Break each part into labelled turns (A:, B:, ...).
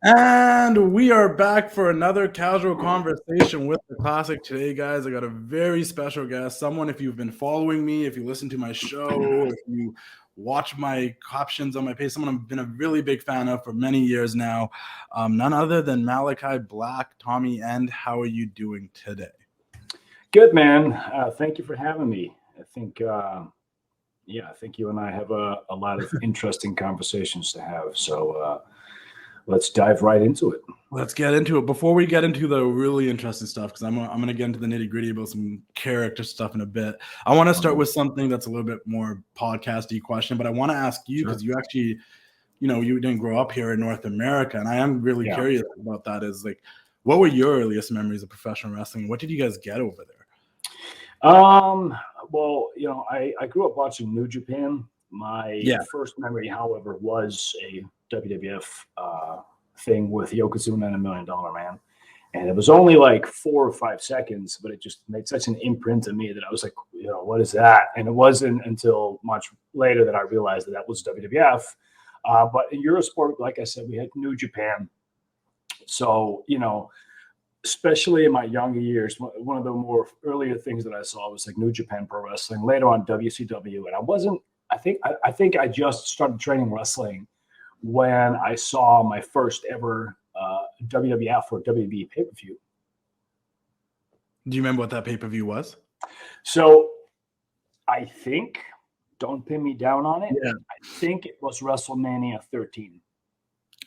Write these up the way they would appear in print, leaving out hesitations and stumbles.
A: And we are back for another casual conversation with the classic. Today, guys, I got a very special guest. Someone, if you've been following me, if you listen to my show, if you watch my captions on my page, someone I've been a really big fan of for many years now. None other than Malakai Black. Tommy End, how are you doing today?
B: Good, man. Thank you for having me. I think you and I have a lot of interesting conversations to have. So let's dive right into it.
A: Let's get into it. Before we get into the really interesting stuff, because I'm going to get into the nitty gritty about some character stuff in a bit. I want to start with something that's a little bit more podcasty question, but I want to ask you because you actually, you didn't grow up here in North America, and I am really curious about that. Is like, what were your earliest memories of professional wrestling? What did you guys get over there?
B: Well, I grew up watching New Japan. My first memory, however, was a WWF thing with Yokozuna and $1 Million Man. And it was only like 4 or 5 seconds, but it just made such an imprint on me that I was like, what is that? And it wasn't until much later that I realized that was WWF. But in Eurosport, like I said, we had New Japan. So, especially in my younger years, one of the more earlier things that I saw was like New Japan Pro Wrestling, later on WCW. And I think I just started training wrestling when I saw my first ever WWF or WB pay-per-view.
A: Do you remember what that pay-per-view was?
B: So I think, don't pin me down on it,
A: yeah.
B: I think it was Wrestlemania 13.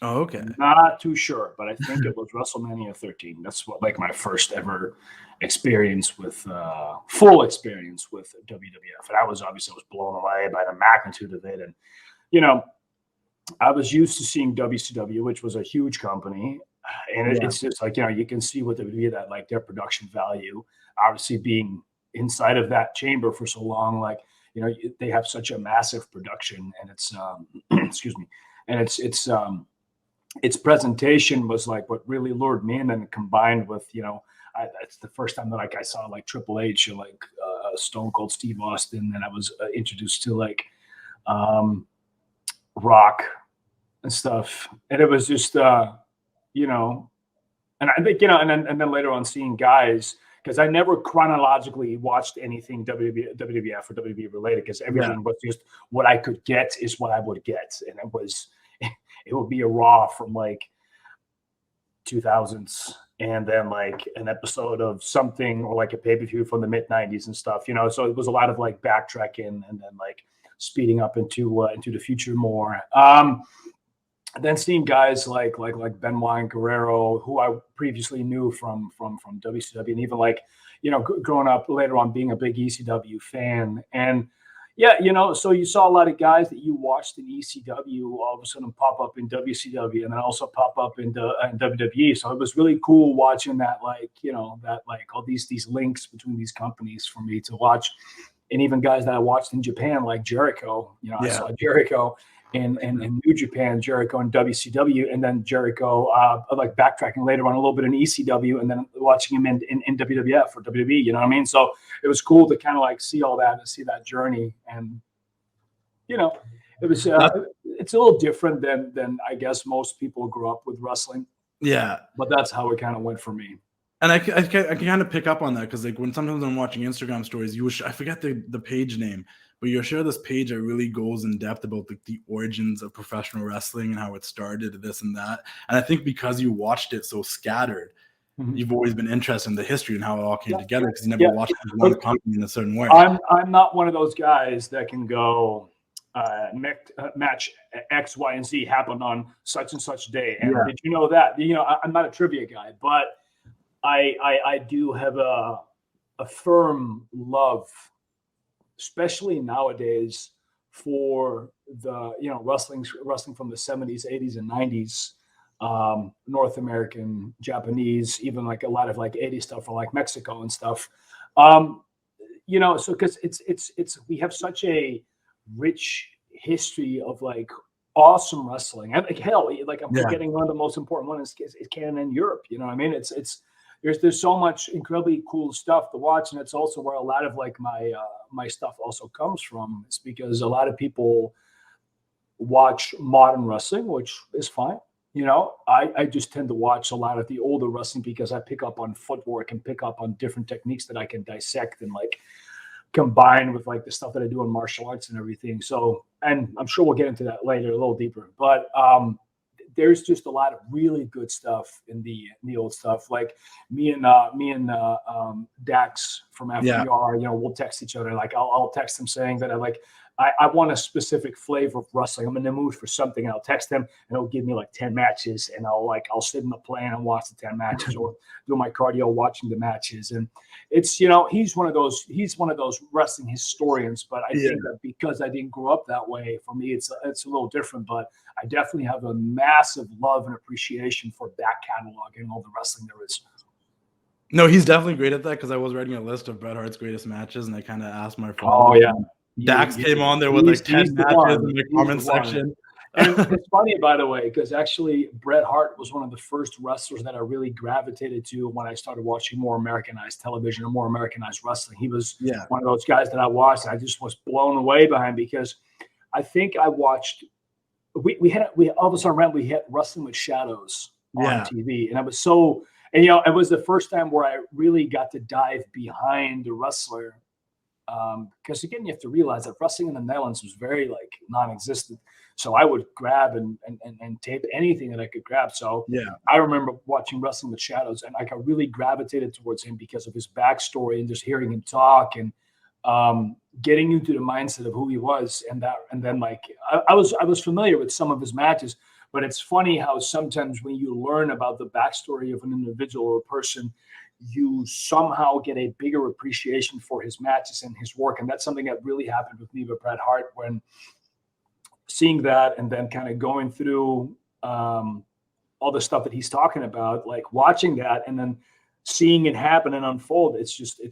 A: Oh, okay.
B: Not too sure, but I think it was Wrestlemania 13. That's what my first ever experience with full experience with WWF. And I was blown away by the magnitude of it. And, I was used to seeing WCW, which was a huge company. And it's just like, you can see what WW, that like their production value, obviously being inside of that chamber for so long, like, they have such a massive production, and it's, excuse me. And its presentation was like what really lured me in, and combined with, it's the first time that I saw like Triple H and like Stone Cold Steve Austin, and I was introduced to like Rock and stuff, and it was just and I think and then later on seeing guys, because I never chronologically watched anything WWF or WWE related, because everything was just what I could get is what I would get, and it would be a Raw from like 2000s, and then like an episode of something, or like a pay-per-view from the mid-90s and stuff, so it was a lot of like backtracking and then like speeding up into the future more. Then seeing guys like Benoit and Guerrero, who I previously knew from WCW, and even like, growing up later on being a big ECW fan. And so you saw a lot of guys that you watched in ECW all of a sudden pop up in WCW, and then also pop up in WWE. So it was really cool watching that, like, that like all these links between these companies for me to watch. And even guys that I watched in Japan, like Jericho, I saw Jericho in New Japan, Jericho in WCW, and then Jericho like backtracking later on a little bit in ECW, and then watching him in WWF or WWE, you know what I mean? So it was cool to kind of like see all that and see that journey. And, it was it's a little different than I guess most people grew up with wrestling.
A: Yeah.
B: But that's how it kind of went for me.
A: And I can kind of pick up on that, because like when sometimes I'm watching Instagram stories, I forget the page name, but you'll share this page that really goes in depth about the origins of professional wrestling and how it started, this and that. And I think because you watched it so scattered, you've always been interested in the history and how it all came together, because you never watched one company in a certain way.
B: I'm not one of those guys that can go match X, Y, and Z happened on such and such day. And did you know that? I'm not a trivia guy, but I do have a firm love, especially nowadays, for the wrestling from the 70s, 80s, and 90s, North American, Japanese, even like a lot of like 80s stuff from like Mexico and stuff. So because it's we have such a rich history of like awesome wrestling. And like hell, like I'm forgetting one of the most important ones is Canada and Europe. You know what I mean? It's there's so much incredibly cool stuff to watch, and it's also where a lot of like my stuff also comes from. It's because a lot of people watch modern wrestling, which is fine, I just tend to watch a lot of the older wrestling because I pick up on footwork and pick up on different techniques that I can dissect and like combine with like the stuff that I do in martial arts and everything. So, and I'm sure we'll get into that later a little deeper, but there's just a lot of really good stuff in the old stuff. Like me and Dax from FDR, we'll text each other. Like I'll text him saying that I want a specific flavor of wrestling. I'm in the mood for something, and I'll text him, and he'll give me like 10 matches, and I'll sit in the plane and watch the 10 matches, or do my cardio watching the matches. And it's he's one of those wrestling historians. But I think that because I didn't grow up that way, for me it's a little different. But I definitely have a massive love and appreciation for back catalog and all the wrestling there is.
A: No, he's definitely great at that, because I was writing a list of Bret Hart's greatest matches, and I kind of asked my friend.
B: Oh yeah.
A: Dax came on there with like 10 matches in the comment section.
B: And it's funny, by the way, because actually Bret Hart was one of the first wrestlers that I really gravitated to when I started watching more Americanized television or more Americanized wrestling. He was one of those guys that I watched, and I just was blown away by him, because I think I watched we all of a sudden we had Wrestling with Shadows on TV, and I was so, and it was the first time where I really got to dive behind the wrestler. Because again, you have to realize that wrestling in the Netherlands was very like non-existent. So I would grab and tape anything that I could grab. So I remember watching Wrestling with Shadows, and like I really gravitated towards him because of his backstory and just hearing him talk and getting into the mindset of who he was. And then like I was familiar with some of his matches, but it's funny how sometimes when you learn about the backstory of an individual or a person, you somehow get a bigger appreciation for his matches and his work. And that's something that really happened with me with Bret Hart, when seeing that and then kind of going through all the stuff that he's talking about, like watching that and then seeing it happen and unfold. It's just, and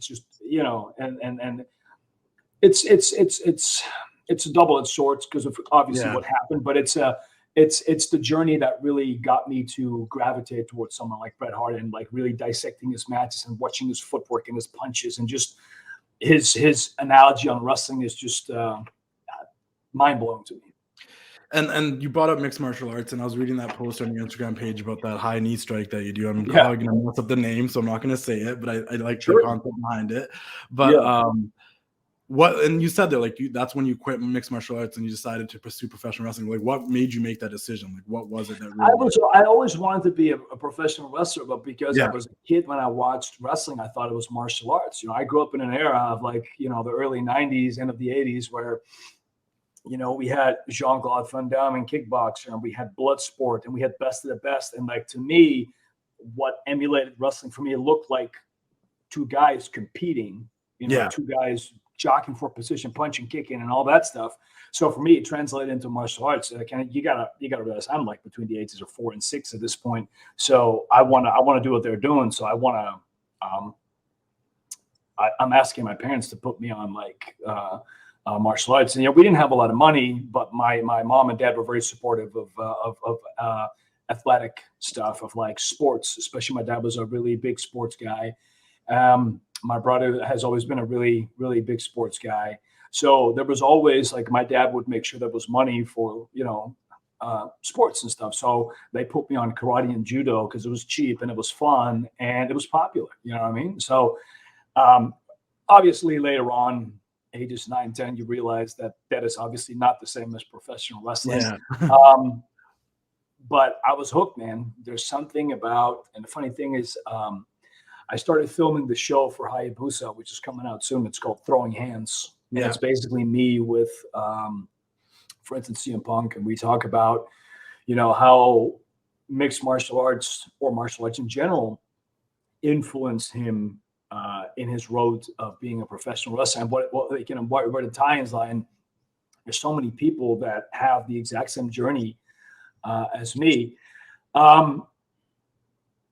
B: it's a double-edged sword because of obviously what happened, but it's the journey that really got me to gravitate towards someone like Bret Hart, and like really dissecting his matches and watching his footwork and his punches, and just his analogy on wrestling is just mind-blowing to me.
A: And you brought up mixed martial arts, and I was reading that post on your Instagram page about that high knee strike that you do. I'm probably going to mess up the name, so I'm not going to say it, but I like the concept behind it. But what, and you said that like that's when you quit mixed martial arts and you decided to pursue professional wrestling. Like, what made you make that decision? Like, what was it that really
B: I always wanted to be a professional wrestler, but because I was a kid when I watched wrestling, I thought it was martial arts. I grew up in an era of like the early 90s, end of the 80s, where we had Jean-Claude Van Damme and kickboxer, and we had Bloodsport, and we had Best of the Best. And like, to me, what emulated wrestling for me, it looked like two guys competing, two guys jockeying for position, punching, kicking, and all that stuff. So for me, it translated into martial arts. You gotta realize I'm like between the ages of 4 and 6 at this point. So I wanna do what they're doing. So I'm asking my parents to put me on like martial arts. And we didn't have a lot of money, but my mom and dad were very supportive of athletic stuff, of like sports. Especially my dad was a really big sports guy. My brother has always been a really, really big sports guy. So there was always like, my dad would make sure there was money for, sports and stuff. So they put me on karate and judo because it was cheap and it was fun and it was popular. You know what I mean? So obviously later on, ages 9, 10, you realize that is obviously not the same as professional wrestling. But I was hooked, man. There's something about, and the funny thing is, I started filming the show for Hayabusa, which is coming out soon. It's called Throwing Hands. And it's basically me with, for instance, CM Punk. And we talk about, how mixed martial arts or martial arts in general influenced him in his road of being a professional wrestler. And where the tie-ins lie. And there's so many people that have the exact same journey as me.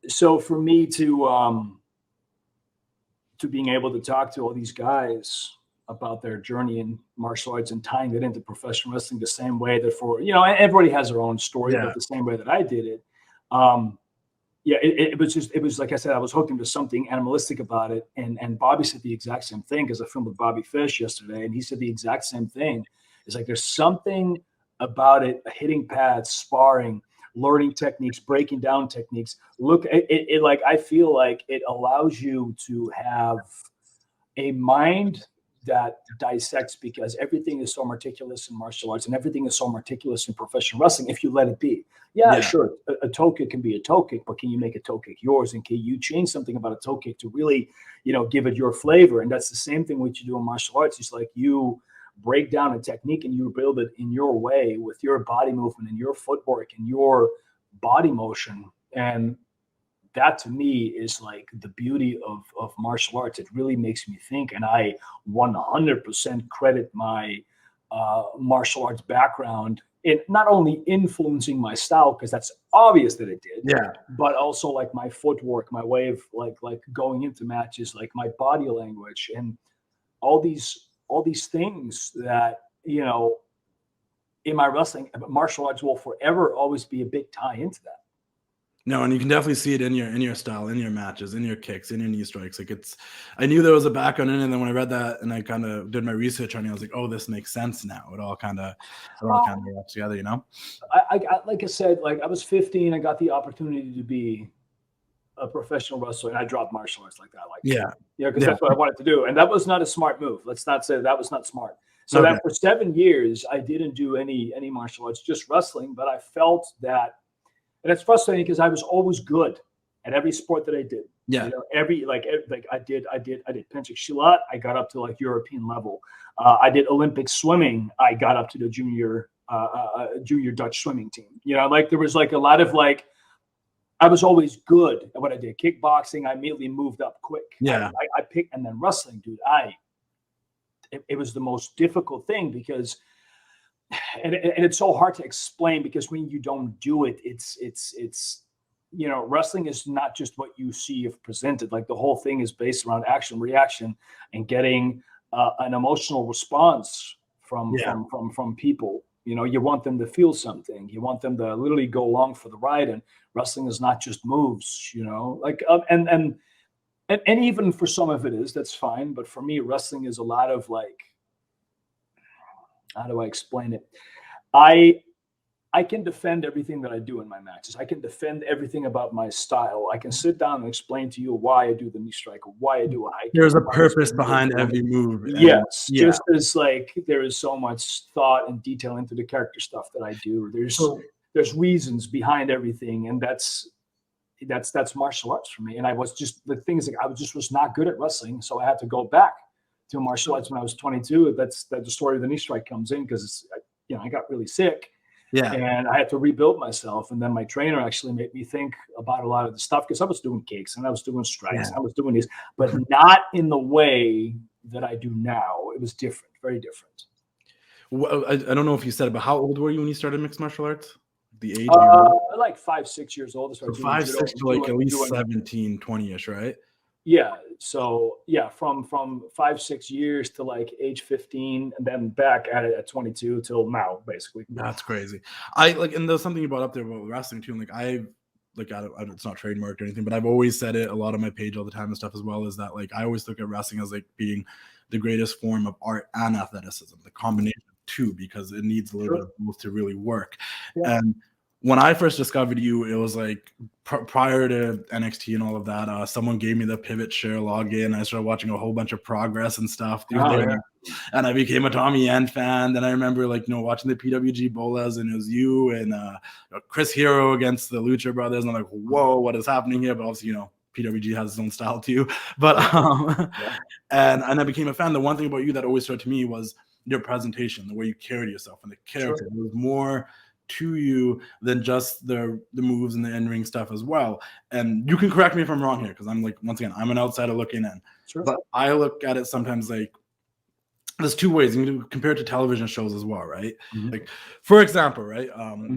B: So for me to being able to talk to all these guys about their journey in martial arts and tying that into professional wrestling the same way that everybody has their own story, but the same way that I did it. It was like I said, I was hooked into something animalistic about it. And Bobby said the exact same thing, because I filmed with Bobby Fish yesterday, and he said the exact same thing. It's like, there's something about it, hitting pads, sparring, learning techniques, breaking down techniques. Look, it like I feel like it allows you to have a mind that dissects, because everything is so meticulous in martial arts and everything is so meticulous in professional wrestling if you let it be. Yeah. Sure, a toe kick can be a toe kick, but can you make a toe kick yours? And can you change something about a toe kick to really, give it your flavor? And that's the same thing what you do in martial arts. It's like you break down a technique and you build it in your way with your body movement and your footwork and your body motion. And that to me is like the beauty of martial arts. It really makes me think, and I 100% credit my martial arts background in not only influencing my style, because that's obvious that it did, but also like my footwork, my way of like going into matches, like my body language, and all these things that in my wrestling, martial arts will forever always be a big tie into that.
A: No, and you can definitely see it in your style, in your matches, in your kicks, in your knee strikes. Like I knew there was a background in it, and then when I read that and I kind of did my research on it, I was like, oh, this makes sense now. It all kind of works together,
B: I like I said, like I was 15, I got the opportunity to be a professional wrestler, and I dropped martial arts like that. Because that's what I wanted to do, and that was not a smart move. Let's not say that was not smart. So that for 7 years, I didn't do any martial arts, just wrestling. But I felt that. And it's frustrating because I was always good at every sport that I did.
A: Yeah.
B: Every I did Penchik Shilat. I got up to like European level. I did Olympic swimming. I got up to the junior Dutch swimming team. There was like a lot of like, I was always good at what I did. Kickboxing, I immediately moved up quick.
A: Yeah.
B: I picked, and then wrestling, dude. It was the most difficult thing because. And it's so hard to explain because when you don't do it, it's wrestling is not just what you see if presented. Like the whole thing is based around action, reaction, and getting an emotional response from people. You want them to feel something. You want them to literally go along for the ride. And wrestling is not just moves. And even for some of it is, that's fine. But for me, wrestling is a lot of like. How do I explain it? I can defend everything that I do in my matches. I can defend everything about my style. I can sit down and explain to you why I do the knee strike or why I do a high kick.
A: There's a purpose behind every move.
B: Yes. Just as like there is so much thought and detail into the character stuff that I do. There's reasons behind everything. And that's martial arts for me. And I was just was not good at wrestling. So I had to go back to martial arts when I was 22. That's the story of the knee strike comes in because I got really sick, and I had to rebuild myself. And then my trainer actually made me think about a lot of the stuff because I was doing kicks and I was doing strikes, and I was doing these, but not in the way that I do now. It was different, very different.
A: Well, I don't know if you said it, but how old were you when you started mixed martial arts? The age?
B: Like 5-6 years old.
A: So 5-6 to like at least 17, 20-ish, right?
B: Yeah. So from 5-6 years to like age 15, and then back at it at 22 till now, basically.
A: That's crazy. And there's something you brought up there about wrestling too. And it's not trademarked or anything, but I've always said it a lot on my page all the time and stuff as well, is that like I always look at wrestling as like being the greatest form of art and athleticism, the combination of two, because it needs a little bit of both to really work. Yeah. And when I first discovered you, it was like prior to NXT and all of that. Someone gave me the Pivot Share login. I started watching a whole bunch of Progress and stuff. And I became a Tommy End fan. Then I remember watching the PWG Bolas, and it was you and Chris Hero against the Lucha Brothers. And I'm like, whoa, what is happening here? But obviously, PWG has its own style too. But and I became a fan. The one thing about you that always stood to me was your presentation, the way you carried yourself, and the character. There was more to you than just the moves and the in-ring stuff as well. And you can correct me if I'm wrong here, because I'm like, once again, I'm an outsider looking in. But I look at it sometimes like there's two ways. You can compare it to television shows as well, right? Mm-hmm. Like, for example, right?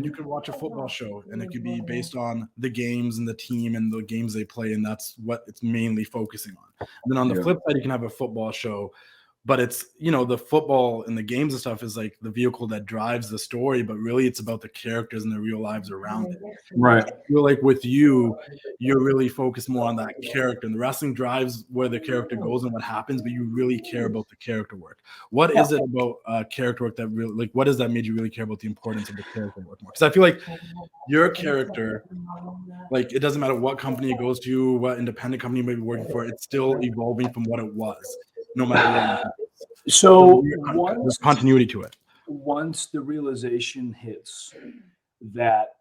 A: You can watch a football show and it could be based on the games and the team and the games they play, and that's what it's mainly focusing on. And then on the flip side, you can have a football show but it's, you know, the football and the games and stuff is like the vehicle that drives the story, but really it's about the characters and the real lives around it.
B: Right.
A: I feel like with you, you're really focused more on that character, and the wrestling drives where the character goes and what happens, but you really care about the character work. What is it about character work that really, like, what has that made you really care about the importance of the character work more? Because I feel like your character, like, it doesn't matter what company it goes to, what independent company you may be working for, it's still evolving from what it was, no matter what.
B: So
A: there's continuity to it.
B: Once the realization hits that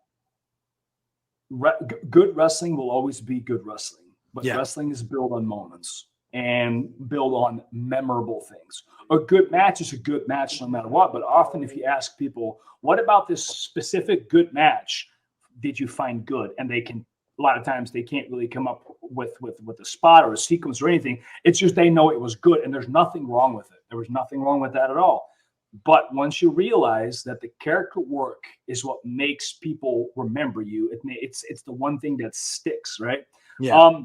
B: good wrestling will always be good wrestling, but wrestling is built on moments and built on memorable things. A good match is a good match no matter what, but often if you ask people, what about this specific good match did you find good? And they can, a lot of times they can't really come up with a spot or a sequence or anything. It's just they know it was good, and there's nothing wrong with it. There was nothing wrong with that at all. But once you realize that the character work is what makes people remember you, it's the one thing that sticks, right?
A: Yeah.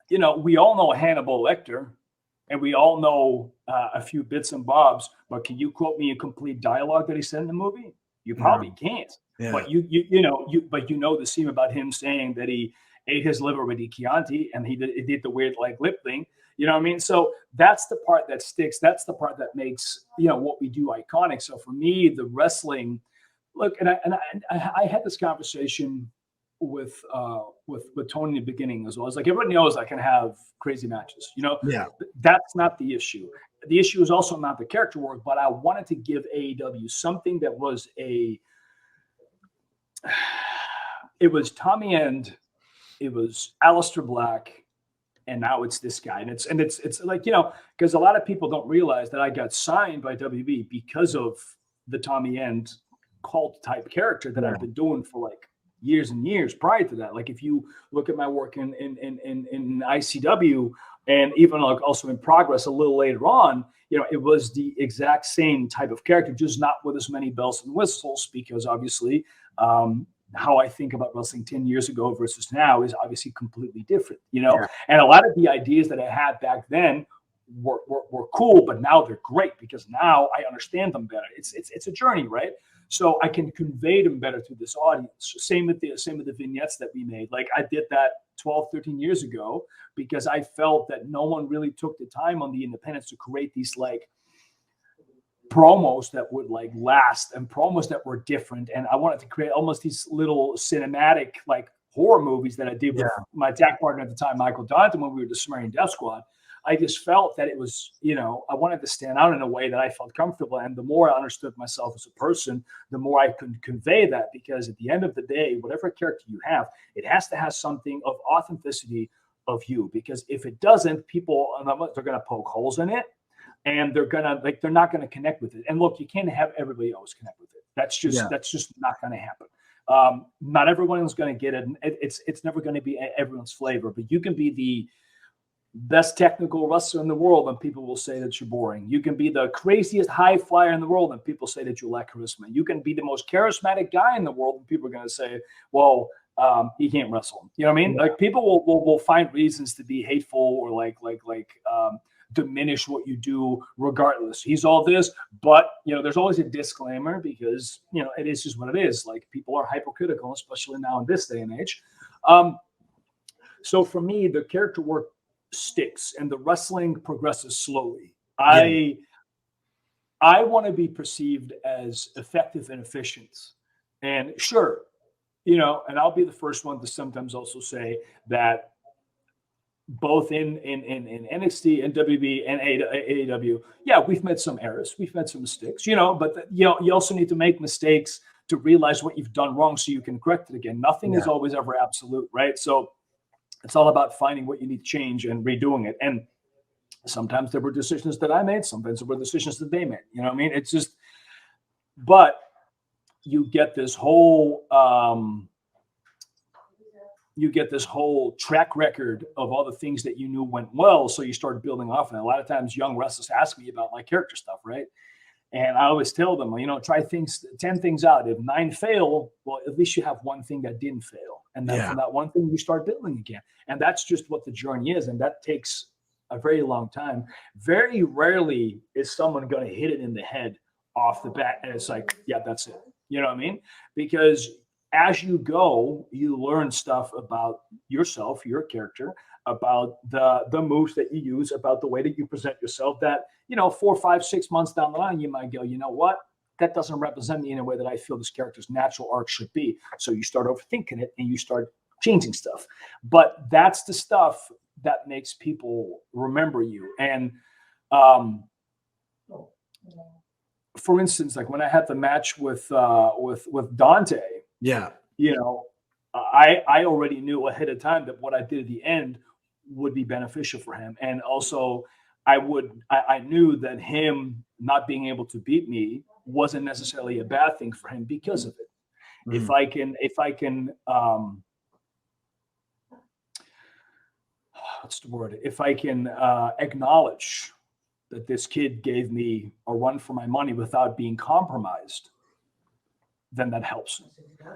B: You know, we all know Hannibal Lecter, and we all know a few bits and bobs. But can you quote me a complete dialogue that he said in the movie? You probably can't.
A: Yeah.
B: But you know the scene about him saying that he ate his liver with the Chianti, and he did the weird like lip thing. You know what I mean? So that's the part that sticks. That's the part that makes, you know, what we do iconic. So for me, the wrestling, look, and I had this conversation with Tony in the beginning as well. It's like, everybody knows I can have crazy matches. You know, that's not the issue. The issue is also not the character work, but I wanted to give AEW something that was it was Tommy End, it was Aleister Black, and now it's this guy. And it's like, you know, because a lot of people don't realize that I got signed by WB because of the Tommy End cult type character that I've been doing for like years and years prior to that. Like if you look at my work in ICW and even like also in Progress a little later on, you know, it was the exact same type of character, just not with as many bells and whistles, because obviously how I think about wrestling 10 years ago versus now is obviously completely different, you know? And a lot of the ideas that I had back then were cool, but now they're great because now I understand them better. It's a journey, right? So I can convey them better to this audience. Same with the vignettes that we made. Like I did that 12, 13 years ago because I felt that no one really took the time on the independents to create these like promos that would like last and promos that were different. And I wanted to create almost these little cinematic like horror movies that I did with my tag partner at the time, Michael Donton, when we were the Sumerian Death Squad. I just felt that it was, you know, I wanted to stand out in a way that I felt comfortable. And the more I understood myself as a person, the more I could convey that, because at the end of the day, whatever character you have, it has to have something of authenticity of you, because if it doesn't, people, they're going to poke holes in it. And they're not gonna connect with it. And look, you can't have everybody always connect with it. That's just not gonna happen. Not everyone's gonna get it. It's never gonna be everyone's flavor. But you can be the best technical wrestler in the world, and people will say that you're boring. You can be the craziest high flyer in the world, and people say that you lack charisma. You can be the most charismatic guy in the world, and people are gonna say, well, he can't wrestle. You know what I mean? Like people will find reasons to be hateful or like diminish what you do regardless. He's all this, but you know, there's always a disclaimer because, you know, it is just what it is. Like people are hypercritical, especially now in this day and age. So for me, the character work sticks and the wrestling progresses slowly. I want to be perceived as effective and efficient. And sure, you know, and I'll be the first one to sometimes also say that both in NXT and WB and AEW, we've made some errors, we've made some mistakes, you know, but you also need to make mistakes to realize what you've done wrong so you can correct it again. Nothing is always ever absolute, right? So it's all about finding what you need to change and redoing it. And sometimes there were decisions that I made, sometimes there were decisions that they made. You know what I mean? It's just, but you get this whole track record of all the things that you knew went well. So you start building off. And a lot of times young wrestlers ask me about my character stuff, right? And I always tell them, you know, try 10 things out. If 9 fail, well, at least you have one thing that didn't fail. And then from that one thing, you start building again. And that's just what the journey is. And that takes a very long time, very rarely is someone going to hit it in the head off the bat. And it's like, yeah, that's it. You know what I mean? Because as you go, you learn stuff about yourself, your character, about the moves that you use, about the way that you present yourself, that, 4, 5, 6 months down the line, you might go, you know what? That doesn't represent me in a way that I feel this character's natural arc should be. So you start overthinking it and you start changing stuff. But that's the stuff that makes people remember you. And for instance, like when I had the match with Dante,
A: yeah,
B: I already knew ahead of time that what I did at the end would be beneficial for him. And also I knew that him not being able to beat me wasn't necessarily a bad thing for him because of it. Mm-hmm. If I can what's the word? If I can acknowledge that this kid gave me a run for my money without being compromised, then that helps.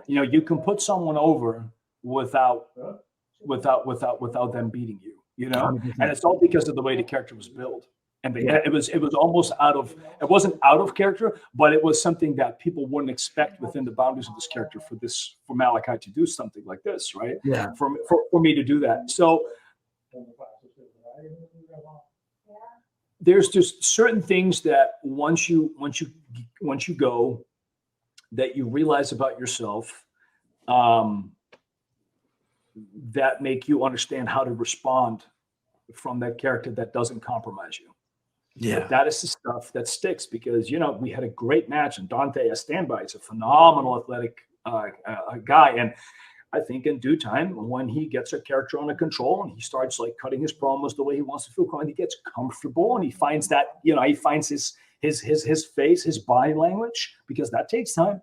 B: You can put someone over without them beating you. 100%. And it's all because of the way the character was built. And it was almost it wasn't out of character, but it was something that people wouldn't expect within the boundaries of this character for Malakai to do something like this, right?
A: Yeah. For
B: me to do that. So there's just certain things that once you go, that you realize about yourself, that make you understand how to respond from that character that doesn't compromise you.
A: Yeah,
B: but that is the stuff that sticks, because we had a great match, and Dante, a standby, is a phenomenal athletic guy, and I think in due time, when he gets a character under control and he starts like cutting his promos the way he wants to feel, and he gets comfortable and he finds that, he finds his face, his body language, because that takes time.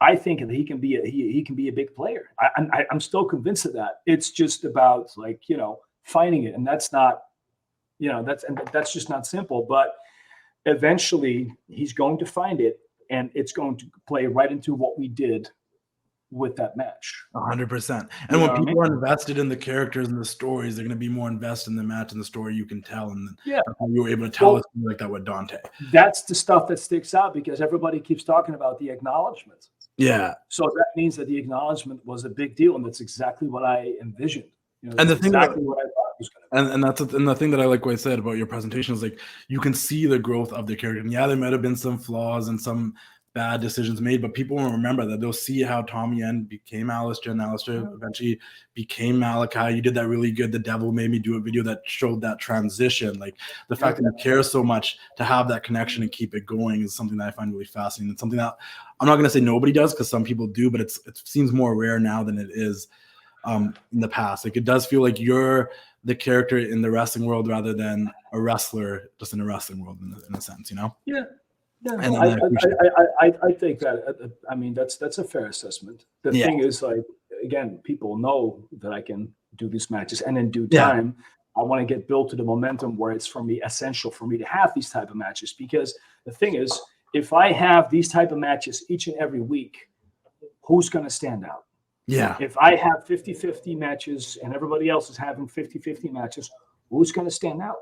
B: I think that he can be a big player. I'm still convinced of that. It's just about finding it, and that's not, that's just not simple. But eventually, he's going to find it, and it's going to play right into what we did with that match.
A: 100%. And when people are invested in the characters and the stories, they're going to be more invested in the match and the story you can tell. And you were able to tell us like that with Dante.
B: That's the stuff that sticks out, because everybody keeps talking about the acknowledgement.
A: Yeah.
B: So that means that the acknowledgement was a big deal, and that's exactly what I envisioned.
A: And the thing
B: exactly what I thought was going to
A: be. And the thing that I like what I said about your presentation is like you can see the growth of the character. And there might have been some flaws and some bad decisions made, but people will remember that. They'll see how Tommy End became Aleister, and Aleister eventually became Malakai. You did that really good. The Devil Made Me Do a video that showed that transition. Like the fact that you care so much to have that connection and keep it going is something that I find really fascinating. It's something that I'm not going to say nobody does, because some people do, but it seems more rare now than it is in the past. Like it does feel like you're the character in the wrestling world rather than a wrestler just in a wrestling world in a sense,
B: Yeah. Yeah,
A: and
B: I think that, I mean, that's a fair assessment. The thing is, like, again, people know that I can do these matches, and in due time, I want to get built to the momentum where it's essential for me to have these type of matches. Because the thing is, if I have these type of matches each and every week, who's going to stand out?
A: Yeah.
B: If I have 50-50 matches and everybody else is having 50-50 matches, who's going to stand out?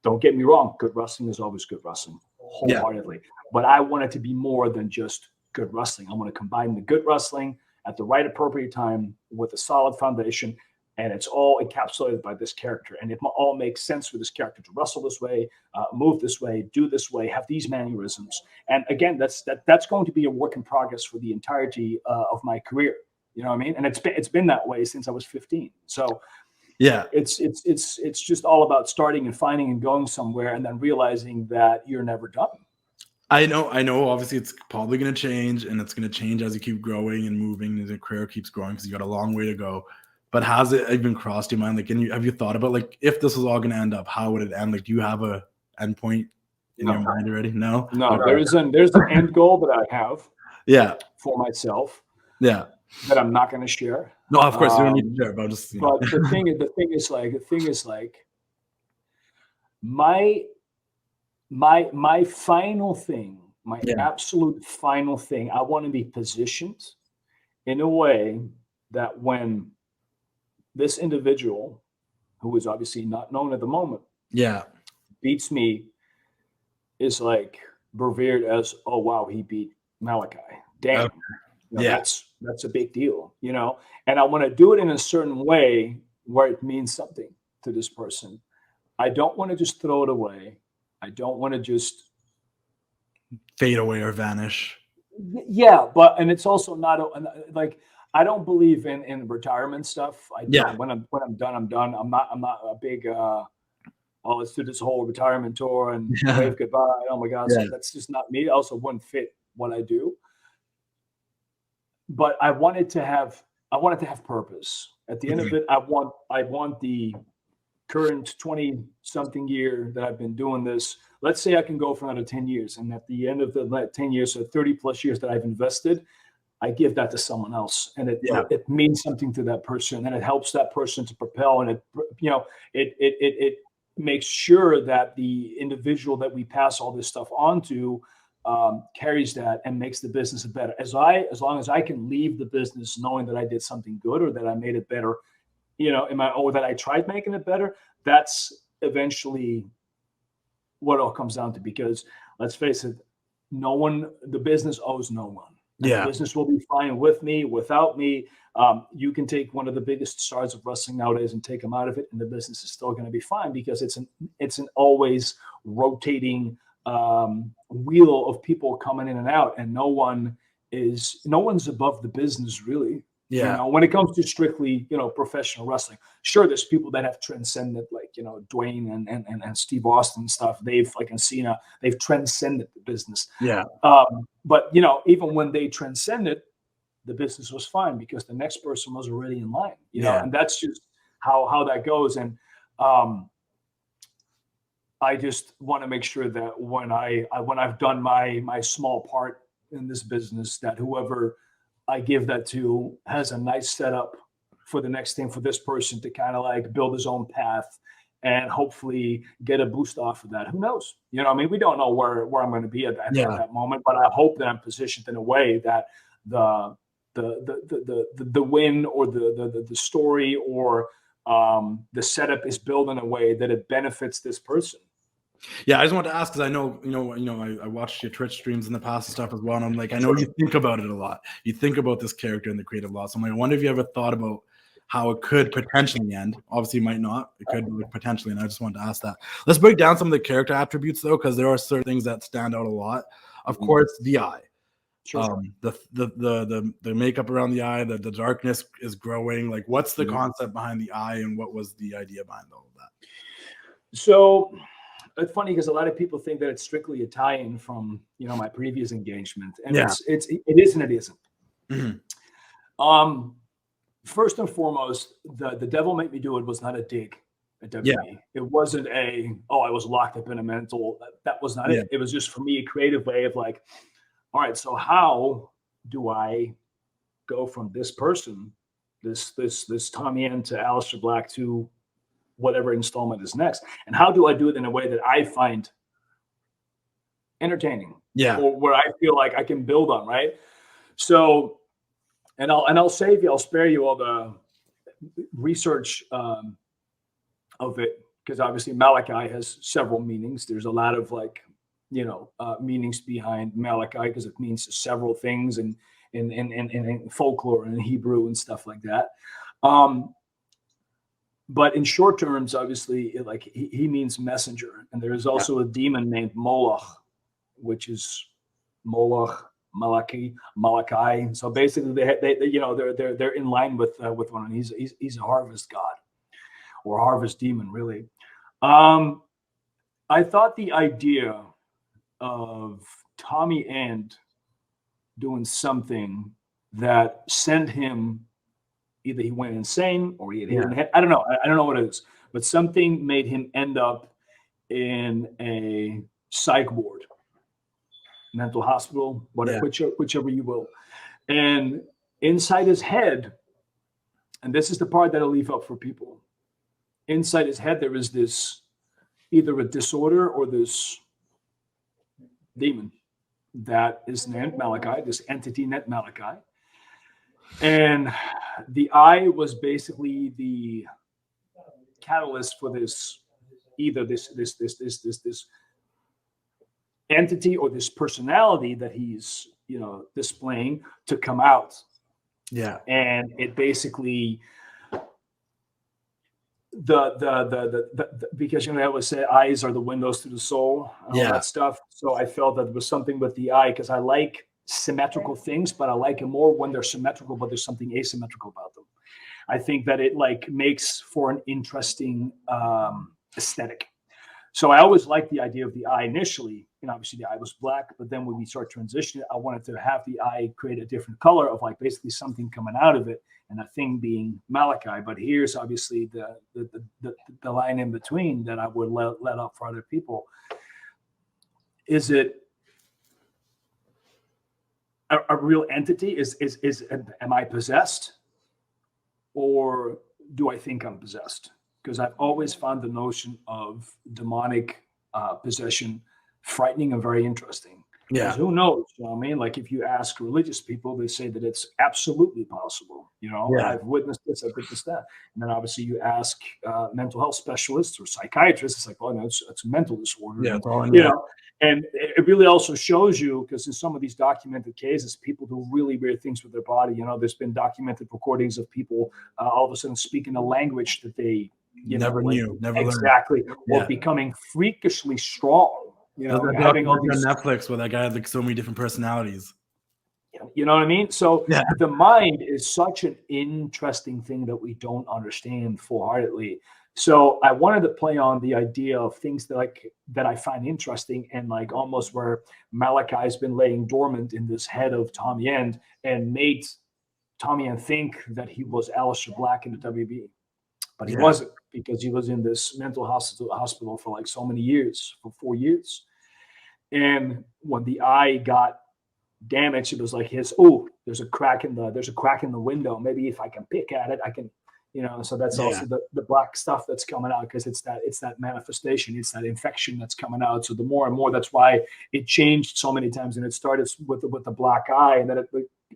B: Don't get me wrong. Good wrestling is always good wrestling, wholeheartedly. But I want it to be more than just good wrestling. I want to combine the good wrestling at the right appropriate time with a solid foundation, and it's all encapsulated by this character. And it all makes sense for this character to wrestle this way, move this way, do this way, have these mannerisms. And again, that's going to be a work in progress for the entirety of my career. You know what I mean? And it's been that way since I was 15. So.
A: Yeah,
B: it's just all about starting and finding and going somewhere, and then realizing that you're never done.
A: I know. Obviously, it's probably going to change, and it's going to change as you keep growing and moving, and the career keeps growing, because you got a long way to go. But has it even crossed your mind? Like, have you thought about, like, if this was all going to end up, how would it end? Like, do you have a endpoint in your mind already? No.
B: There's an end goal that I have. For myself. That I'm not going to share.
A: No, of course you don't need to share, but just.
B: But the thing is like my final thing, my absolute final thing. I want to be positioned in a way that when this individual who is obviously not known at the moment,
A: Yeah.
B: beats me, is like revered as, oh wow, he beat Malakai. Damn.
A: Okay.
B: That's a big deal, and I want to do it in a certain way where it means something to this person. I don't want to just throw it away. I don't want to just
A: fade away or vanish.
B: Yeah, and it's also not like, I don't believe in retirement stuff. I don't. When I'm done, I'm done. I'm not a big let's do this whole retirement tour and wave goodbye. Oh my God, so that's just not me. Also wouldn't fit what I do. But I wanted to have purpose. At the end of it, I want the current 20-something year that I've been doing this. Let's say I can go for another 10 years. And at the end of the 10 years, so 30 plus years that I've invested, I give that to someone else. And it means something to that person. And it helps that person to propel. And it makes sure that the individual that we pass all this stuff on to carries that and makes the business better. As long as I can leave the business knowing that I did something good or that I made it better, or that I tried making it better, that's eventually what it all comes down to. Because let's face it, the business owes no one. The business will be fine with me, without me. You can take one of the biggest stars of wrestling nowadays and take them out of it, and the business is still going to be fine, because it's an always rotating wheel of people coming in and out, and no one's above the business, really. When it comes to strictly, professional wrestling, sure, there's people that have transcended, like, Dwayne and Steve Austin and stuff. They've, like, in Cena, they've transcended the business. But even when they transcended, the business was fine because the next person was already in line. And that's just how that goes. And I just want to make sure that when I've done my small part in this business, that whoever I give that to has a nice setup for the next thing, for this person to kind of like build his own path and hopefully get a boost off of that. Who knows? We don't know where I'm going to be at that moment, but I hope that I'm positioned in a way that the win or the story or the setup is built in a way that it benefits this person.
A: Yeah, I just want to ask, because I know, I watched your Twitch streams in the past and stuff as well, and I'm like, I know you think about it a lot. You think about this character and the creative loss. I'm like, I wonder if you ever thought about how it could potentially end. Obviously, it might not. It could potentially, and I just wanted to ask that. Let's break down some of the character attributes, though, because there are certain things that stand out a lot. Of course, the eye. The makeup around the eye, the darkness is growing. Like, what's the concept behind the eye, and what was the idea behind all of that?
B: So it's funny because a lot of people think that it's strictly a tie-in from my previous engagement, and it is and it isn't.
A: Mm-hmm.
B: First and foremost, the Devil Made Me Do It was not a dig at WWE. It wasn't I was locked up in a mental. That was not it. It was just, for me, a creative way of like, all right, so how do I go from this person, this Tommy End, to Aleister Black, to whatever installment is next, and how do I do it in a way that I find entertaining, or where I feel like I can build on, right? So, and I'll spare you all the research of it, because obviously Malakai has several meanings. There's a lot of meanings behind Malakai, because it means several things in folklore and in Hebrew and stuff like that. But in short terms, obviously, he means messenger, and there is also a demon named Moloch, which is Moloch, Malakai. So basically, they're in line with one, and he's a harvest god, or harvest demon, really. I thought the idea of Tommy End doing something that sent him, either he went insane or he had hit in the head. I don't know. I don't know what it is, but something made him end up in a psych ward, mental hospital, whatever, whichever you will. And inside his head, and this is the part that I'll leave up for people, inside his head, there is this, either a disorder or this demon that is named Malakai, this entity named Malakai. And the eye was basically the catalyst for this, either this entity or this personality that he's, you know, displaying to come out.
A: Yeah.
B: And it basically because, you know, I always say eyes are the windows to the soul and all that stuff. So I felt that there was something with the eye, because I like symmetrical things, but I like it more when they're symmetrical, but there's something asymmetrical about them. I think that it like makes for an interesting aesthetic. So I always liked the idea of the eye initially, and obviously the eye was black, but then when we start transitioning, I wanted to have the eye create a different color of like basically something coming out of it, and that thing being Malakai. But here's obviously the line in between that I would let up for other people. Is it a real entity? Am I possessed, or do I think I'm possessed? Because I've always found the notion of demonic possession frightening and very interesting. Yeah. Who knows? You know what I mean? Like if you ask religious people, they say that it's absolutely possible. You know, I've witnessed this, I've witnessed that. And then obviously you ask mental health specialists or psychiatrists, it's like, well, no, it's a mental disorder.
A: Yeah,
B: and, you know, and it really also shows you, because in some of these documented cases, people do really weird things with their body. You know, there's been documented recordings of people all of a sudden speaking a language that they
A: never knew, never
B: exactly,
A: learned.
B: Or becoming freakishly strong. You know,
A: having all these on Netflix where that guy had like so many different personalities.
B: You know what I mean? So the mind is such an interesting thing that we don't understand full-heartedly. So I wanted to play on the idea of things that I find interesting, and like almost where Malakai has been laying dormant in this head of Tommy End and made Tommy End think that he was Aleister Black in the WB. But he wasn't, because he was in this mental hospital for like so many years, for 4 years. And when the eye got damaged, it was like there's a crack in the window. Maybe if I can pick at it, I can, you know. So that's also the black stuff that's coming out, because it's that manifestation, it's that infection that's coming out. So the more and more, that's why it changed so many times. And it started with the black eye, and then it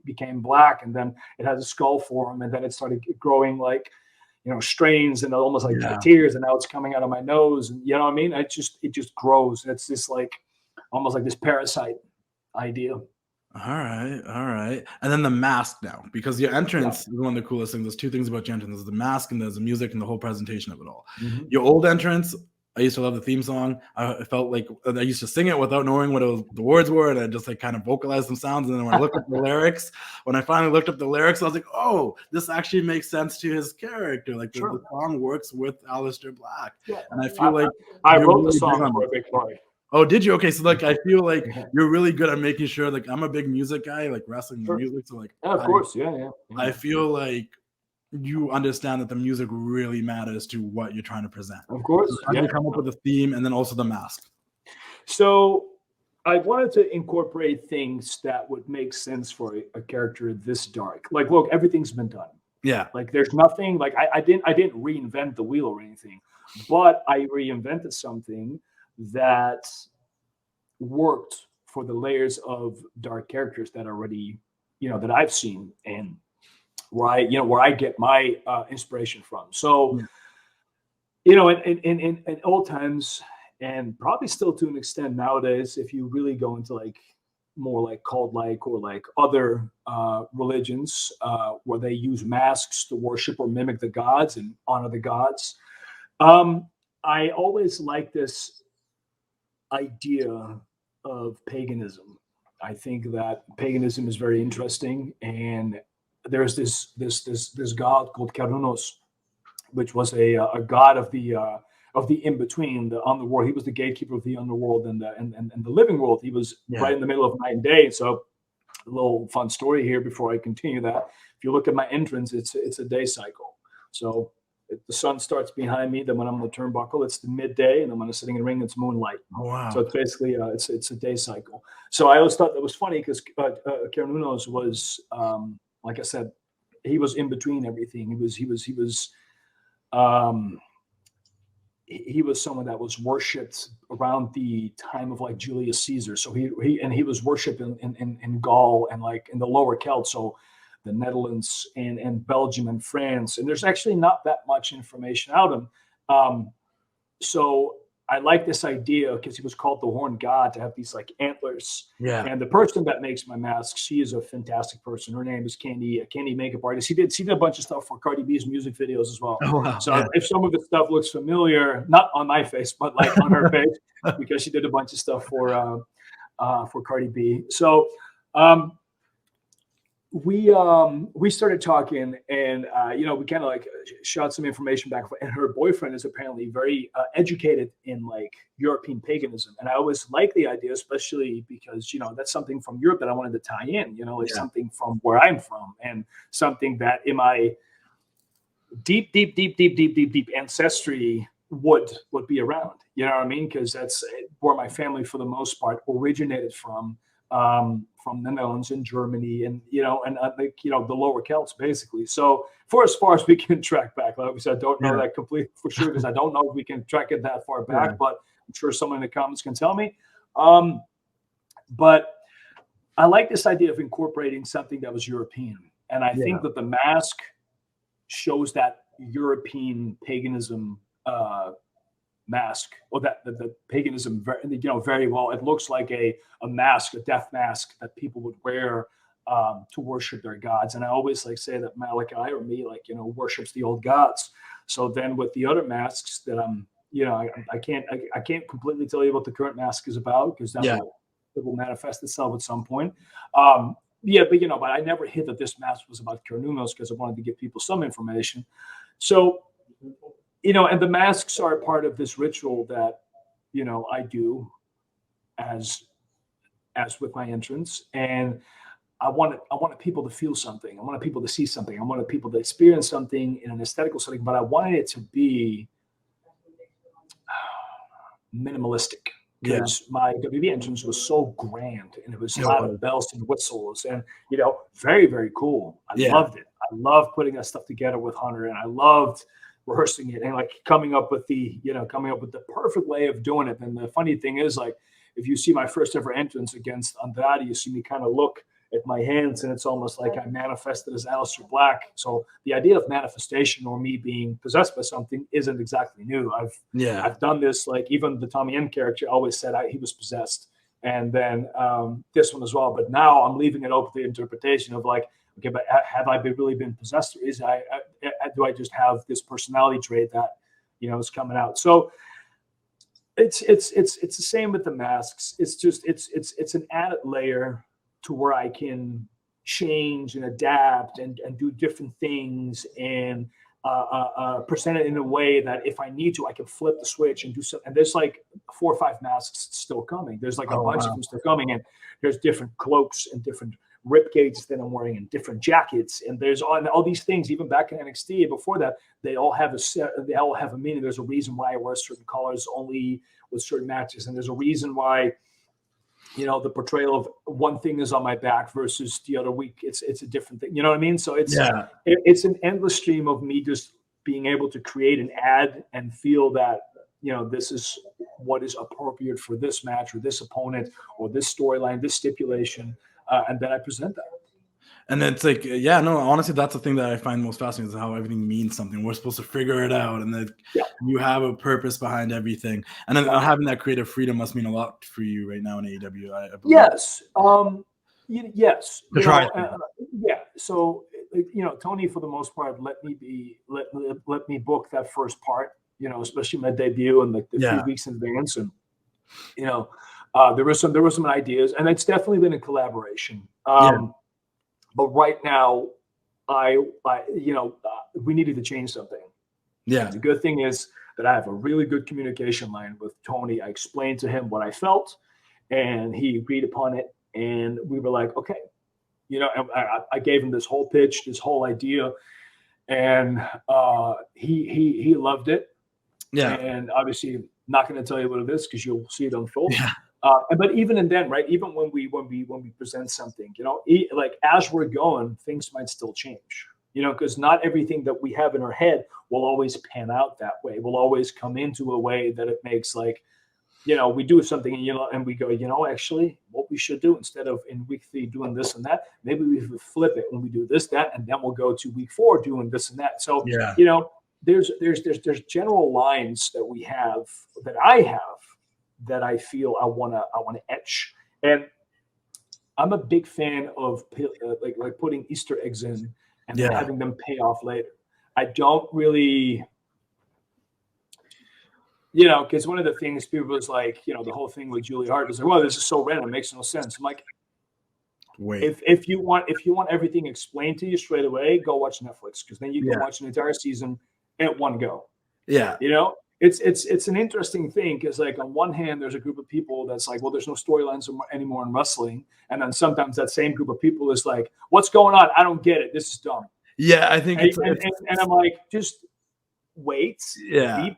B: became black, and then it has a skull form, and then it started growing like, you know, strains and almost like tears, and now it's coming out of my nose, and you know what I mean? It just grows. It's just like almost like this parasite idea.
A: All right. And then the mask now, because your entrance is one of the coolest things. There's two things about your entrance: there's the mask and there's the music and the whole presentation of it all. Mm-hmm. Your old entrance, I used to love the theme song. I felt like I used to sing it without knowing what the words were, and I just like kind of vocalized some sounds. And then when I looked up the lyrics, when I finally looked up the lyrics, I was like, oh, this actually makes sense to his character. Like the song works with Aleister Black. Yeah. And I feel like
B: I wrote really the song for a big part.
A: Oh, did you? Okay, so like I feel like you're really good at making sure. Like I'm a big music guy, like wrestling and music. So like,
B: of course, yeah.
A: I feel like you understand that the music really matters to what you're trying to present.
B: Of course.
A: So how do you come up with a theme and then also the mask?
B: So I wanted to incorporate things that would make sense for a character this dark. Like, look, everything's been done.
A: Yeah.
B: Like there's nothing, like I didn't reinvent the wheel or anything, but I reinvented something that worked for the layers of dark characters that already, you know, that I've seen, and where I get my inspiration from. So, you know, in old times, and probably still to an extent nowadays, if you really go into like more like cult-like or like other religions where they use masks to worship or mimic the gods and honor the gods, I always like this idea of paganism. I think that paganism is very interesting, and there's this god called Karunos, which was a god of the in between, the underworld. He was the gatekeeper of the underworld and the living world. He was right in the middle of night and day. So a little fun story here before I continue that. If you look at my entrance, it's a day cycle. So the sun starts behind me, then when I'm on the turnbuckle, it's the midday, and then when I'm sitting in the ring, it's moonlight.
A: Oh, wow.
B: So it's basically it's a day cycle. So I always thought that was funny, because Karunos was like I said, he was in between everything. He was someone that was worshipped around the time of like Julius Caesar. So he was worshipped in Gaul and like in the Lower Celt. So the Netherlands and Belgium and France. And there's actually not that much information out of him. So I like this idea because he was called the Horned God to have these like antlers.
A: Yeah.
B: And the person that makes my mask, she is a fantastic person. Her name is Candy, a Candy makeup artist. She did a bunch of stuff for Cardi B's music videos as well.
A: Oh, wow.
B: So if some of the stuff looks familiar, not on my face, but like on her face, because she did a bunch of stuff for Cardi B. So we started talking, and we kind of like shot some information back, and her boyfriend is apparently very educated in like European paganism, and I always like the idea, especially because that's something from Europe that I wanted to tie in, something from where I'm from, and something that in my deep ancestry would be around, you know what I mean? Because that's where my family for the most part originated from the Netherlands and Germany, and the Lower Celts basically. So for as far as we can track back, like obviously I don't know that completely for sure, because I don't know if we can track it that far back, but I'm sure someone in the comments can tell me. But I like this idea of incorporating something that was European, and I think that the mask shows that European paganism mask, or that the paganism very well. It looks like a mask, a death mask that people would wear to worship their gods. And I always like say that Malakai, or me, worships the old gods. So then with the other masks that I can't completely tell you what the current mask is about, because that will manifest itself at some point. But I never hit that this mask was about Kernumos, because I wanted to give people some information. So and the masks are a part of this ritual that, I do as with my entrance. And I wanted people to feel something. I wanted people to see something. I wanted people to experience something in an aesthetical setting, but I wanted it to be minimalistic, because my WB entrance was so grand, and it was a lot of bells and whistles, and, very, very cool. I loved it. I loved putting that stuff together with Hunter, and I loved rehearsing it and like coming up with the perfect way of doing it. And the funny thing is, like, if you see my first ever entrance against Andrade, you see me kind of look at my hands, and it's almost like I manifested as Aleister Black. So the idea of manifestation, or me being possessed by something, isn't exactly new. I've done this, like even the Tommy End character always said he was possessed, and then this one as well. But now I'm leaving it open to interpretation of like, okay, but have I really been possessed? Or do I just have this personality trait that is coming out? So it's the same with the masks. It's just it's an added layer to where I can change and adapt and do different things, and present it in a way that if I need to, I can flip the switch and do something. And there's like 4 or 5 masks still coming. There's like a bunch of them still coming, and there's different cloaks and different rib cages that I'm wearing, and different jackets, and there's all these things. Even back in NXT before that, they all have a meaning. There's a reason why I wear certain colors only with certain matches, and there's a reason why the portrayal of one thing is on my back versus the other week it's a different thing. You know what I mean? So it's an endless stream of me just being able to create and add and feel that this is what is appropriate for this match or this opponent or this storyline, this stipulation. And then I present that.
A: And it's like, honestly, that's the thing that I find most fascinating, is how everything means something. We're supposed to figure it out, and that you have a purpose behind everything. And then having that creative freedom must mean a lot for you right now in AEW. I believe.
B: Yes. Yes. So, Tony, for the most part, let me book that first part, especially my debut and the few weeks in advance. And, there were some ideas, and it's definitely been a collaboration. But right now, we needed to change something.
A: Yeah.
B: The good thing is that I have a really good communication line with Tony. I explained to him what I felt, and he agreed upon it. And we were like, okay, I gave him this whole pitch, this whole idea, and he loved it.
A: Yeah.
B: And obviously, not going to tell you what it is because you'll see it unfold. Yeah. But even then, right? Even when we present something, like as we're going, things might still change. Because not everything that we have in our head will always pan out that way. We'll always come into a way that it makes like, we do something and we go, actually, what we should do instead of in week 3 doing this and that, maybe we flip it when we do this, that, and then we'll go to week 4 doing this and that. So, there's general lines that we have, that I have, that I feel I wanna etch. And I'm a big fan of like putting Easter eggs in and then having them pay off later. I don't really, because one of the things people was like, the whole thing with Julie Hart was like, well, this is so random, it makes no sense. I'm like, wait, if you want everything explained to you straight away, go watch Netflix, because then you can watch an entire season at one go.
A: Yeah.
B: It's an interesting thing, because like on one hand, there's a group of people that's like, well, there's no storylines anymore in wrestling. And then sometimes that same group of people is like, what's going on? I don't get it. This is dumb.
A: Yeah, I think
B: and I'm like, just wait.
A: Yeah.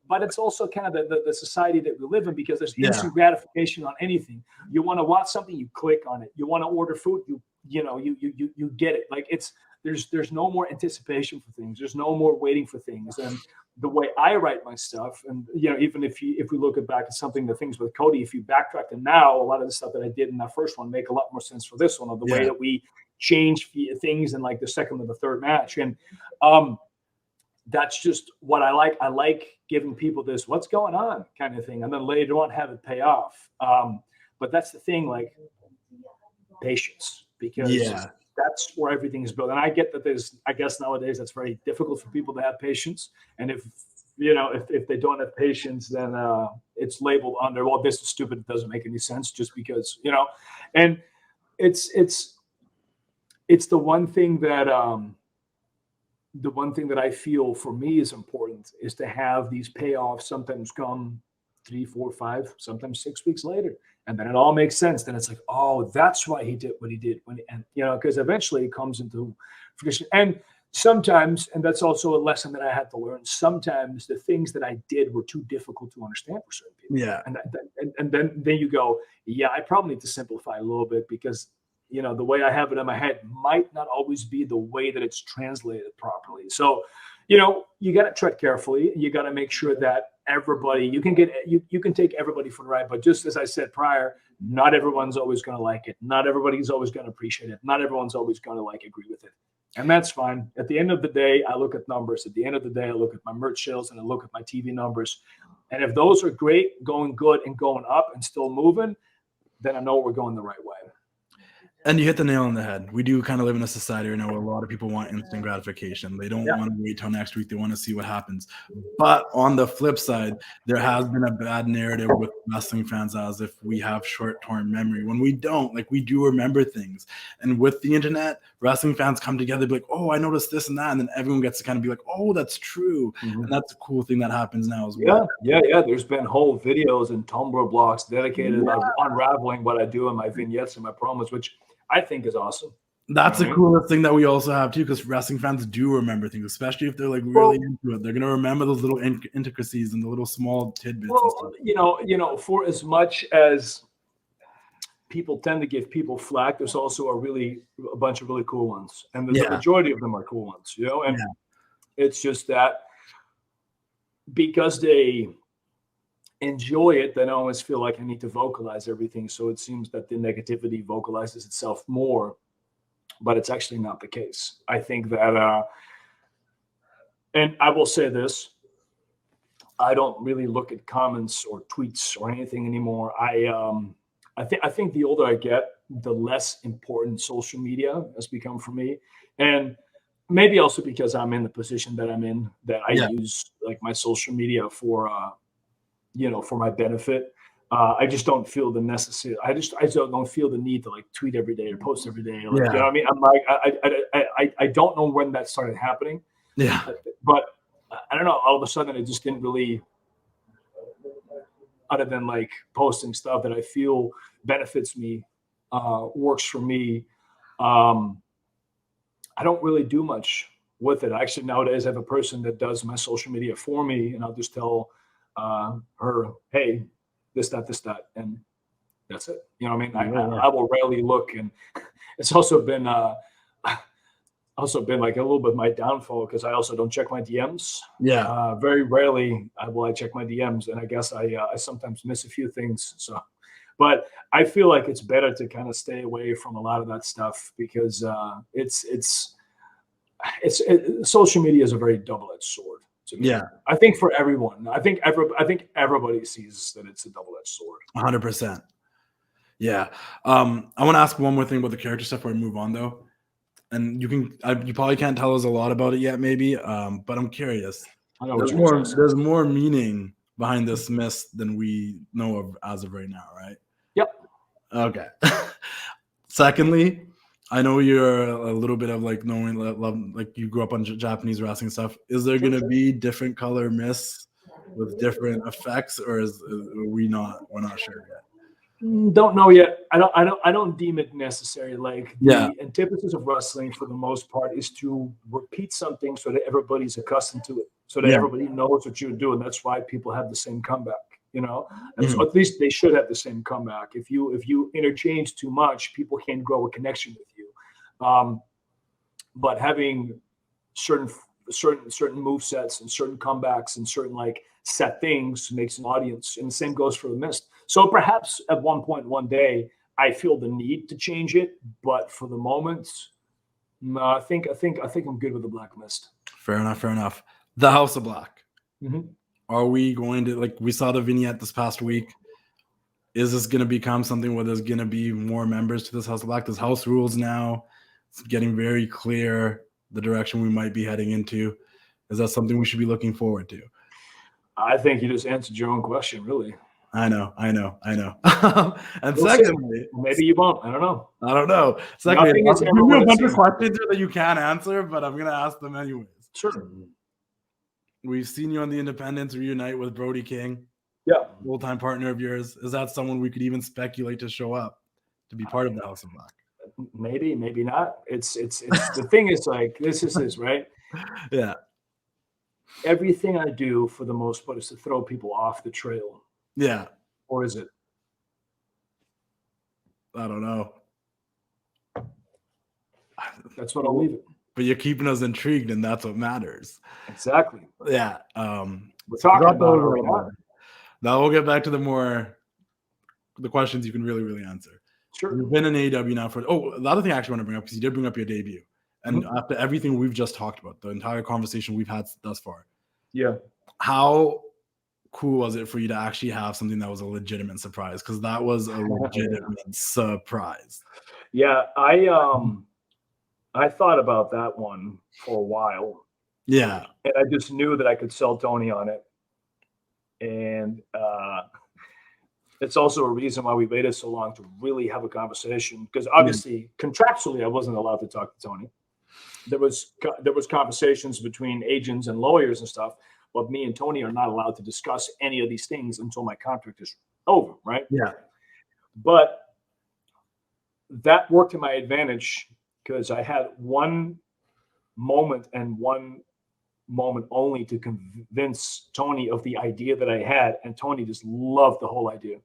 B: But it's also kind of the society that we live in, because there's instant gratification on anything. You want to watch something, you click on it. You want to order food, you get it. Like there's no more anticipation for things. There's no more waiting for things. And the way I write my stuff, and even if we look back at the things with Cody, if you backtrack to now, a lot of the stuff that I did in that first one make a lot more sense for this one, or the way that we change things in like the second or the third match. And that's just what I like. I like giving people this what's going on kind of thing, and then later on have it pay off. But that's the thing, like patience, because that's where everything is built. And I get that I guess nowadays that's very difficult for people to have patience. And if they don't have patience, then it's labeled under, well, this is stupid, it doesn't make any sense, just because, and it's the one thing that I feel for me is important, is to have these payoffs sometimes come 3, 4, 5, sometimes 6 weeks later. And then it all makes sense. Then it's like, oh, that's why he did what he did. Because eventually it comes into fruition. And sometimes, and that's also a lesson that I had to learn, sometimes the things that I did were too difficult to understand for certain people.
A: Yeah.
B: And then you go, I probably need to simplify a little bit, because the way I have it in my head might not always be the way that it's translated properly. So, you got to tread carefully. You got to make sure that everybody, you can take everybody for the ride. But just as I said prior, not everyone's always going to like it. Not everybody's always going to appreciate it. Not everyone's always going to agree with it. And that's fine. At the end of the day, I look at numbers. At the end of the day, I look at my merch sales and I look at my TV numbers. And if those are great, going good and going up and still moving, then I know we're going the right way.
A: And you hit the nail on the head. We do kind of live in a society right now where a lot of people want instant gratification. They don't want to wait till next week. They want to see what happens. But on the flip side, there has been a bad narrative with wrestling fans as if we have short-term memory, when we don't. Like, we do remember things. And with the internet, wrestling fans come together, be like, oh, I noticed this and that. And then everyone gets to kind of be like, oh, that's true. Mm-hmm. And that's a cool thing that happens now as well.
B: Yeah. There's been whole videos and Tumblr blogs dedicated about unraveling what I do in my vignettes and my promos, which I think is awesome.
A: That's a coolest thing that we also have too, because wrestling fans do remember things, especially if they're really into it. They're gonna remember those little intricacies and the little small tidbits.
B: Well, for as much as people tend to give people flack, there's also a bunch of really cool ones, and the majority of them are cool ones. And it's just that because they enjoy it, then I always feel like I need to vocalize everything. So it seems that the negativity vocalizes itself more, but it's actually not the case. I think that, and I will say this, I don't really look at comments or tweets or anything anymore. I think the older I get, the less important social media has become for me. And maybe also because I'm in the position that I'm in, that I use like my social media for my benefit. I just don't feel the necessary. I don't feel the need to tweet every day or post every day. You know what I mean? I'm like, I don't know when that started happening.
A: Yeah.
B: But I don't know. All of a sudden, it just didn't really, other than posting stuff that I feel benefits me, works for me. I don't really do much with it. Actually, nowadays I have a person that does my social media for me, and I'll just tell her, hey, this, that, and that's it. You know what I mean? I will rarely look, and it's also been like a little bit my downfall, because I also don't check my DMs.
A: Yeah.
B: Very rarely will I check my DMs, and I guess I sometimes miss a few things. So, but I feel like it's better to kind of stay away from a lot of that stuff, because it's social media is a very double-edged sword to me.
A: Yeah,
B: I think for everyone, I think everybody sees that it's a double-edged sword.
A: 100%. Yeah. I want to ask one more thing about the character stuff before we move on, though. And you probably can't tell us a lot about it yet, maybe. But I'm curious.
B: I know
A: There's more meaning behind this mist than we know of as of right now, right?
B: Yep.
A: Okay. Secondly, I know you're a little bit of like knowing like you grew up on Japanese wrestling stuff. Is there going to be different color mists with different effects, or we're not sure yet?
B: Don't know yet. I don't deem it necessary. Like the antithesis of wrestling for the most part is to repeat something so that everybody's accustomed to it, so that everybody knows what you're doing. That's why people have the same comeback, and so at least they should have the same comeback. If you interchange too much, people can't grow a connection with you. But having certain move sets and certain comebacks and certain like set things makes an audience, and the same goes for the mist. So perhaps at one point, one day, I feel the need to change it, but for the moment, no, I think I'm good with the Black Mist.
A: Fair enough. The House of Black.
B: Mm-hmm.
A: Are we going to, like, we saw the vignette this past week? Is this going to become something where there's going to be more members to this House of Black? There's house rules now. It's getting very clear the direction we might be heading into. Is that something we should be looking forward to?
B: I think you just answered your own question, really.
A: I know. And secondly,
B: maybe you won't. I don't know.
A: Secondly, there's a bunch of questions that you can't answer, but I'm going to ask them anyways.
B: Sure.
A: We've seen you on the Independence reunite with Brody King.
B: Yeah.
A: Full-time partner of yours. Is that someone we could even speculate to show up to be part of the House of Black?
B: Maybe not. It's the thing is, like, this is this, right?
A: Yeah.
B: Everything I do for the most part is to throw people off the trail.
A: Yeah.
B: Or is it?
A: I don't know.
B: That's what I'll leave it.
A: But you're keeping us intrigued, and that's what matters.
B: Exactly.
A: Yeah.
B: We're talking about it right now.
A: Now we'll get back to the questions you can really, really answer.
B: Sure.
A: You've been in AEW now the other thing I actually want to bring up, because you did bring up your debut. And after everything we've just talked about, the entire conversation we've had thus far.
B: Yeah.
A: How cool was it for you to actually have something that was a legitimate surprise? Because that was a legitimate surprise.
B: Yeah, I thought about that one for a while.
A: Yeah.
B: And I just knew that I could sell Tony on it. And it's also a reason why we waited so long to really have a conversation, because obviously contractually I wasn't allowed to talk to Tony. There was conversations between agents and lawyers and stuff, but me and Tony are not allowed to discuss any of these things until my contract is over, right?
A: Yeah.
B: But that worked to my advantage, because I had one moment and one moment only to convince Tony of the idea that I had, and Tony just loved the whole idea.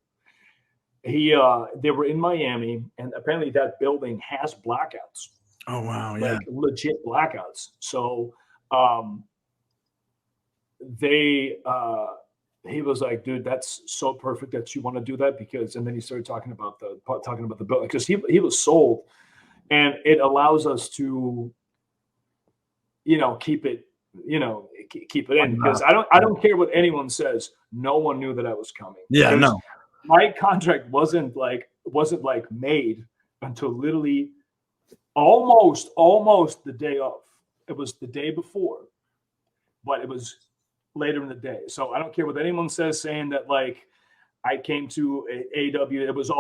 B: They were in Miami, and apparently that building has blackouts.
A: Oh wow, yeah,
B: like legit blackouts. So he was like, dude, that's so perfect that you want to do that, because, and then he started talking about the building, because he was sold, and it allows us to, keep it in, because I don't care what anyone says. No one knew that I was coming.
A: Yeah, no.
B: My contract wasn't made until literally almost the day of. It was the day before, but it was later in the day. So I don't care what anyone says, saying that like I came to AEW. It was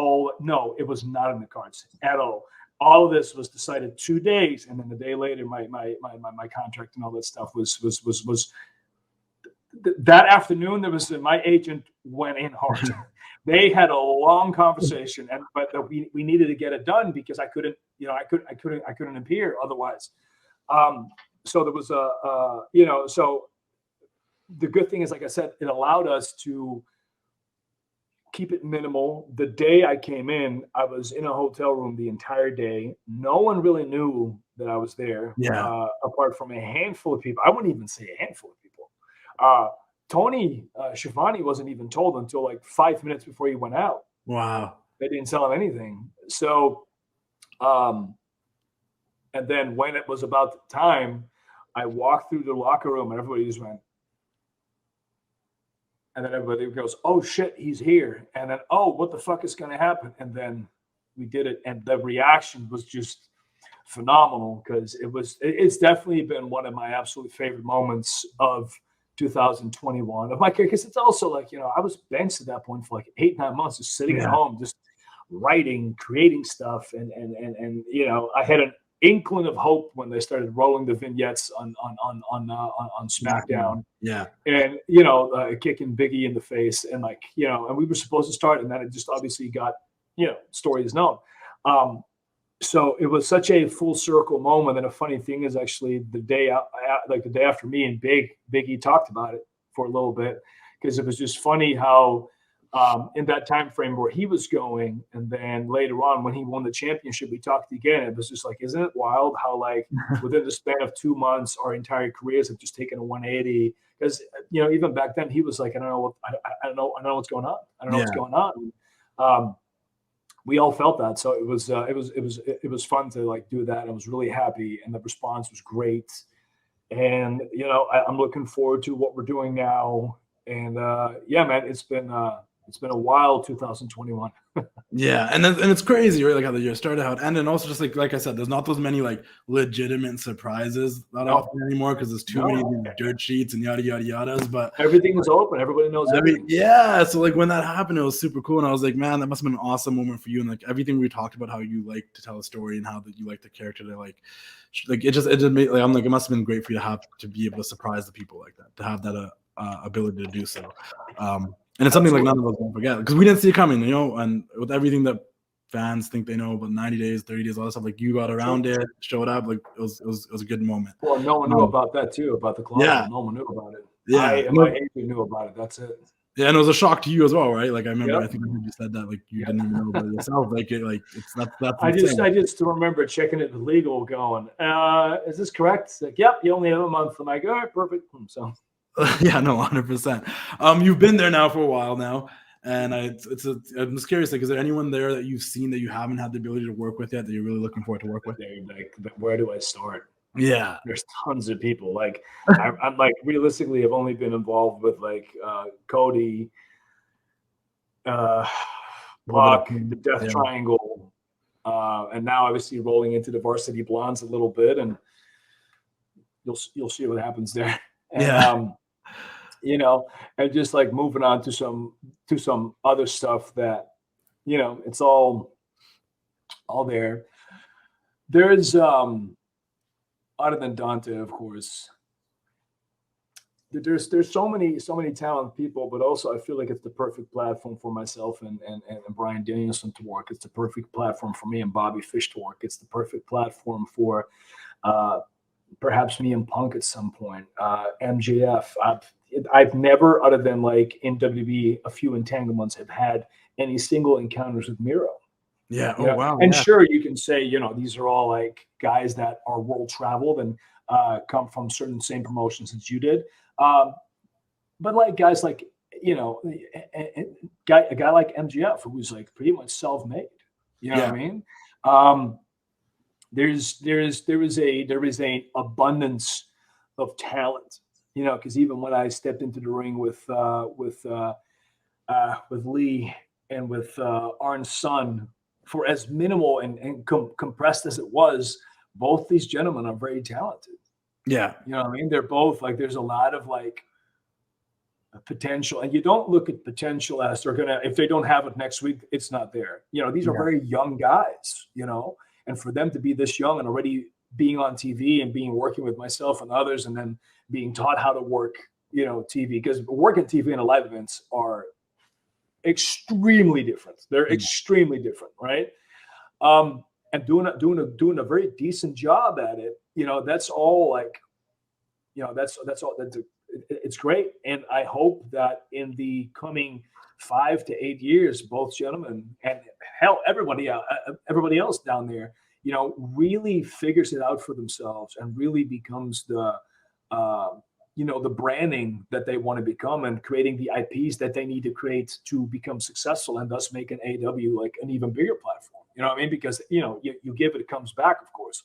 B: not in the cards at all. All of this was decided 2 days, and then the day later, my contract and all that stuff was that afternoon. There was my agent went in hard. They had a long conversation, but we needed to get it done, because I couldn't appear otherwise. So there was so the good thing is, like I said, it allowed us to keep it minimal. The day I came in, I was in a hotel room the entire day. No one really knew that I was there, apart from a handful of people. I wouldn't even say a handful of people. Tony Schiavone wasn't even told until like 5 minutes before he went out.
A: Wow.
B: They didn't tell him anything. So And then when it was about the time, I walked through the locker room and everybody just went. And then everybody goes, oh, shit, he's here. And then, oh, what the fuck is going to happen? And then we did it. And the reaction was just phenomenal because it's definitely been one of my absolute favorite moments of 2021 of my career. Because it's also like, I was benched at that point for like 8-9 months, just sitting at home, just writing, creating stuff. And I had an inkling of hope when they started rolling the vignettes on SmackDown.
A: Yeah.
B: And, kicking Biggie in the face and and we were supposed to start, and then it just obviously got, story is known. So it was such a full circle moment. And a funny thing is actually the day after me and Biggie talked about it for a little bit, because it was just funny how, in that time frame where he was going, and then later on when he won the championship, we talked again. It was just like, isn't it wild how within the span of 2 months, our entire careers have just taken a 180? Because even back then he was like, I don't know what's going on. I don't know what's going on. We all felt that, so it was fun to do that. I was really happy, and the response was great. And I'm looking forward to what we're doing now. And man, it's been a wild 2021.
A: Yeah, and it's crazy, right? Like how the year started, how it ended, and also just like I said, there's not those many legitimate surprises that often anymore because there's too many dirt sheets and yada yada yadas. But
B: everything is open, everybody knows everything.
A: Yeah, so when that happened, it was super cool, and I was like, man, that must have been an awesome moment for you, and everything we talked about, how you like to tell a story and how that you like the character to it just made I'm like, it must have been great for you to be able to surprise the people like that, to have that ability to do so. And it's something none of us will forget because we didn't see it coming, and with everything that fans think they know about 90 days, 30 days, all that stuff, you got around it, showed up, it was a good moment.
B: Well, no one knew about that too, about the club.
A: Yeah.
B: No one knew about it.
A: Yeah.
B: My agent knew about it. That's it.
A: Yeah, and it was a shock to you as well, right? I remember, I think you said that, you didn't even know about it yourself. It's that's
B: I just remember checking it with legal, going, is this correct? It's like, yep, you only have a month. I'm like, all right, perfect. So.
A: Yeah, no, 100%. You've been there now for a while now, and I'm just curious, is there anyone there that you've seen that you haven't had the ability to work with yet that you're really looking forward to work with?
B: Where do I start?
A: Yeah,
B: there's tons of people. I'm realistically, I've only been involved with Cody, Buck, the Death Triangle, and now obviously rolling into the Varsity Blondes a little bit, and you'll see what happens there. And, and just moving on to some other stuff that, it's all there. There's other than Dante, of course, there's so many talented people, but also I feel like it's the perfect platform for myself and Bryan Danielson to work. It's the perfect platform for me and Bobby Fish to work. It's the perfect platform for perhaps me and Punk at some point. MJF. I've never, other than in WWE, a few entanglements, have had any single encounters with Miro.
A: Yeah. Oh, wow.
B: And sure, you can say, these are all guys that are world traveled and come from certain same promotions as you did. But guys a guy like MJF, who's pretty much self-made. You know what I mean? There is a abundance of talent, because even when I stepped into the ring with Lee and with Arn's son, for as minimal and compressed as it was, both these gentlemen are very talented.
A: Yeah.
B: You know what I mean? They're both there's a lot of potential, and you don't look at potential as they're gonna, if they don't have it next week, it's not there. These are very young guys, and for them to be this young and already being on TV and working with myself and others, and then being taught how to work, TV, because working TV and live events are extremely different. They're extremely different, right? And doing a very decent job at it. That's all that's all. It's great, and I hope that in the coming 5 to 8 years, both gentlemen and hell, everybody else down there, really figures it out for themselves and really becomes the branding that they want to become, and creating the IPs that they need to create to become successful, and thus make an AEW an even bigger platform. You know what I mean? Because you give it comes back, of course.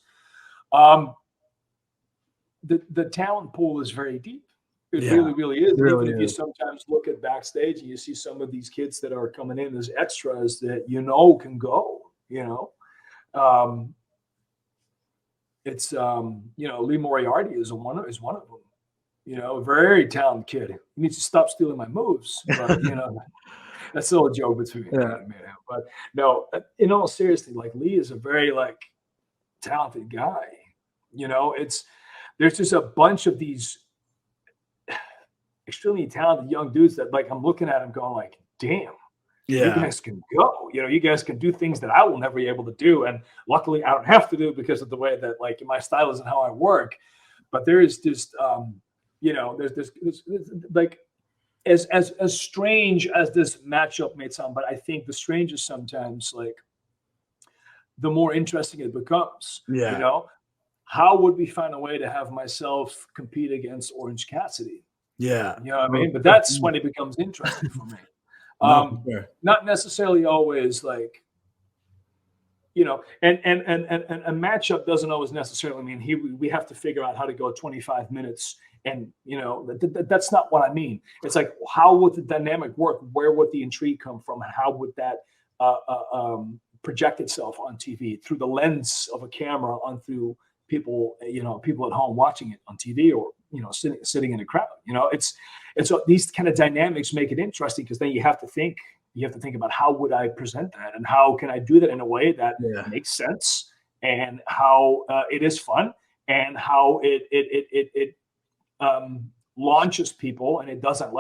B: The talent pool is very deep. It
A: Yeah,
B: really is.
A: it really
B: Even if you
A: is.
B: sometimes look at backstage and you see some of these kids that are coming in as extras that can go. Um, it's Lee Moriarty is one of them. A very talented kid. He needs to stop stealing my moves, but that's still a joke between me
A: Yeah.
B: and him. But no, in all seriousness, like Lee is a very talented guy. There's just a bunch of these extremely talented young dudes that I'm looking at them going damn, you guys can go. You guys can do things that I will never be able to do. And luckily I don't have to do because of the way that my style is and how I work. But there is just, there's as strange as this matchup may sound, but I think the strangest sometimes, the more interesting it becomes.
A: Yeah.
B: How would we find a way to have myself compete against Orange Cassidy?
A: Yeah.
B: You know what I mean? But that's when it becomes interesting for me. Not necessarily always and a matchup doesn't always necessarily mean we have to figure out how to go 25 minutes. And, that's not what I mean. It's how would the dynamic work? Where would the intrigue come from? And how would that project itself on TV through the lens of a camera through people at home watching it on TV or, sitting in a crowd. And so these kind of dynamics make it interesting because then you have to think about how would I present that and how can I do that in a way that makes sense and how it is fun and how it launches people and it doesn't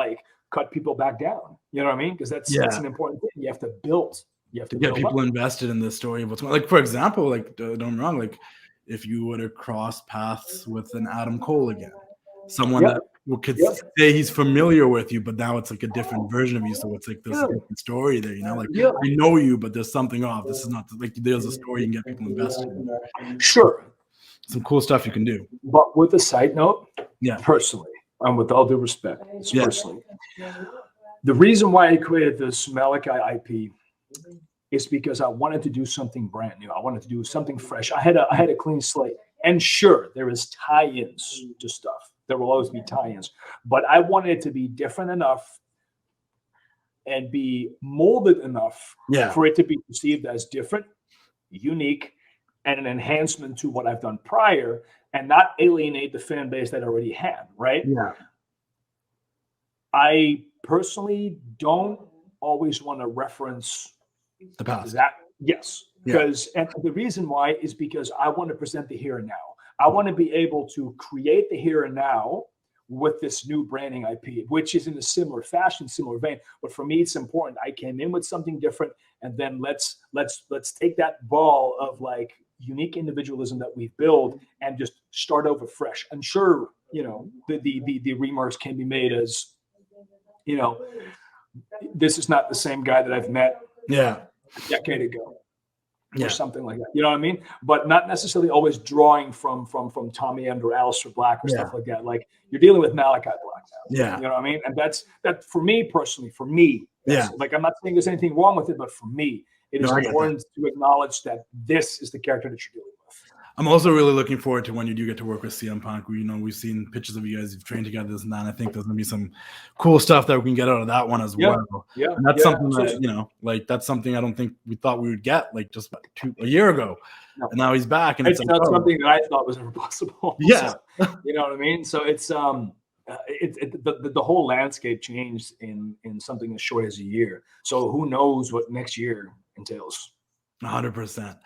B: cut people back down. You know what I mean? Because that's an important thing. You have to build. You have to
A: get people invested in the story of what's going on. For example, don't get me wrong, if you were to cross paths with an Adam Cole again, someone that could say he's familiar with you, but now it's a different version of you. So it's this different story there, I know you, but there's something off. This is not there's a story you can get people invested in.
B: Sure.
A: Some cool stuff you can do.
B: But with a side note, personally, and with all due respect, personally, the reason why I created this Malakai IP is because I wanted to do something brand new. I wanted to do something fresh. I had a clean slate. And sure, there is tie-ins to stuff. There will always be tie-ins. But I wanted it to be different enough and be molded enough for it to be perceived as different, unique, and an enhancement to what I've done prior and not alienate the fan base that I already had, right?
A: Yeah.
B: I personally don't always want to reference
A: the past.
B: Because and the reason why is because I want to present the here and now. I want to be able to create the here and now with this new branding IP, which is in a similar fashion, similar vein. But for me, it's important. I came in with something different, and then let's take that ball of unique individualism that we've built and just start over fresh. And sure, the remarks can be made as, this is not the same guy that I've met a decade ago or something like that. You know what I mean? But not necessarily always drawing from Tommy End or Aleister Black or stuff like that. You're dealing with Malakai Black now.
A: Yeah.
B: You know what I mean? And that for me personally, I'm not saying there's anything wrong with it, but for me, it is important to acknowledge that this is the character that you're dealing with.
A: I'm also really looking forward to when you do get to work with CM Punk. We've seen pictures of you guys, you've trained together, this and that. And I think there's going to be some cool stuff that we can get out of that one as well.
B: Yeah.
A: And that's something that, that's something I don't think we thought we would get just a year ago. No. And now he's back. And
B: it's not something that I thought was ever possible.
A: Yeah.
B: So, you know what I mean? So it's, the whole landscape changed in something as short as a year. So who knows what next year entails?
A: 100%.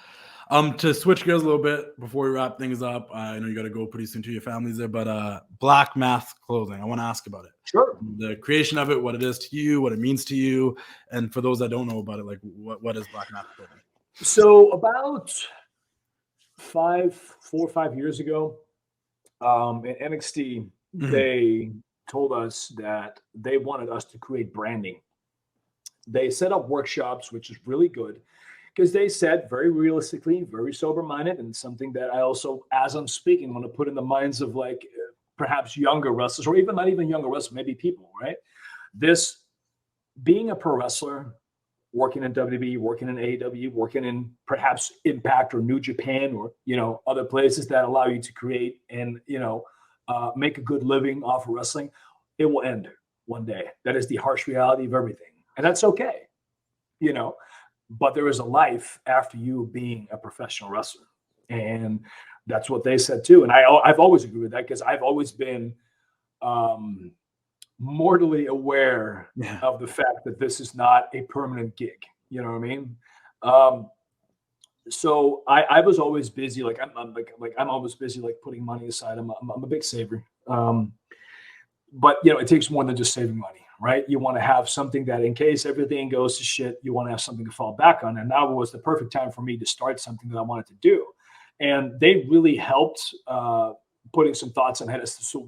A: To switch gears a little bit before we wrap things up, I know you got to go pretty soon to your families there, but Black Mask Clothing, I want to ask about it.
B: Sure.
A: The creation of it, what it is to you, what it means to you, and for those that don't know about it, what is Black Mask Clothing?
B: So about 4 or 5 years ago, at NXT, they told us that they wanted us to create branding. They set up workshops, which is really good. Because they said very realistically, very sober-minded, and something that I also, as I'm speaking, want to put in the minds of perhaps younger wrestlers, or not even younger wrestlers, maybe people, right? This being a pro wrestler working in WWE, working in AEW, working in perhaps Impact or New Japan or, other places that allow you to create and, make a good living off of wrestling, it will end one day. That is the harsh reality of everything. And that's okay, but there is a life after you being a professional wrestler. And that's what they said too. And I've always agreed with that because I've always been mortally aware of the fact that this is not a permanent gig. You know what I mean? So I was always busy. Like I'm always busy, like putting money aside. I'm a big saver. But it takes more than just saving money, right? You want to have something that in case everything goes to shit, you want to have something to fall back on. And now was the perfect time for me to start something that I wanted to do. And they really helped putting some thoughts on head as to,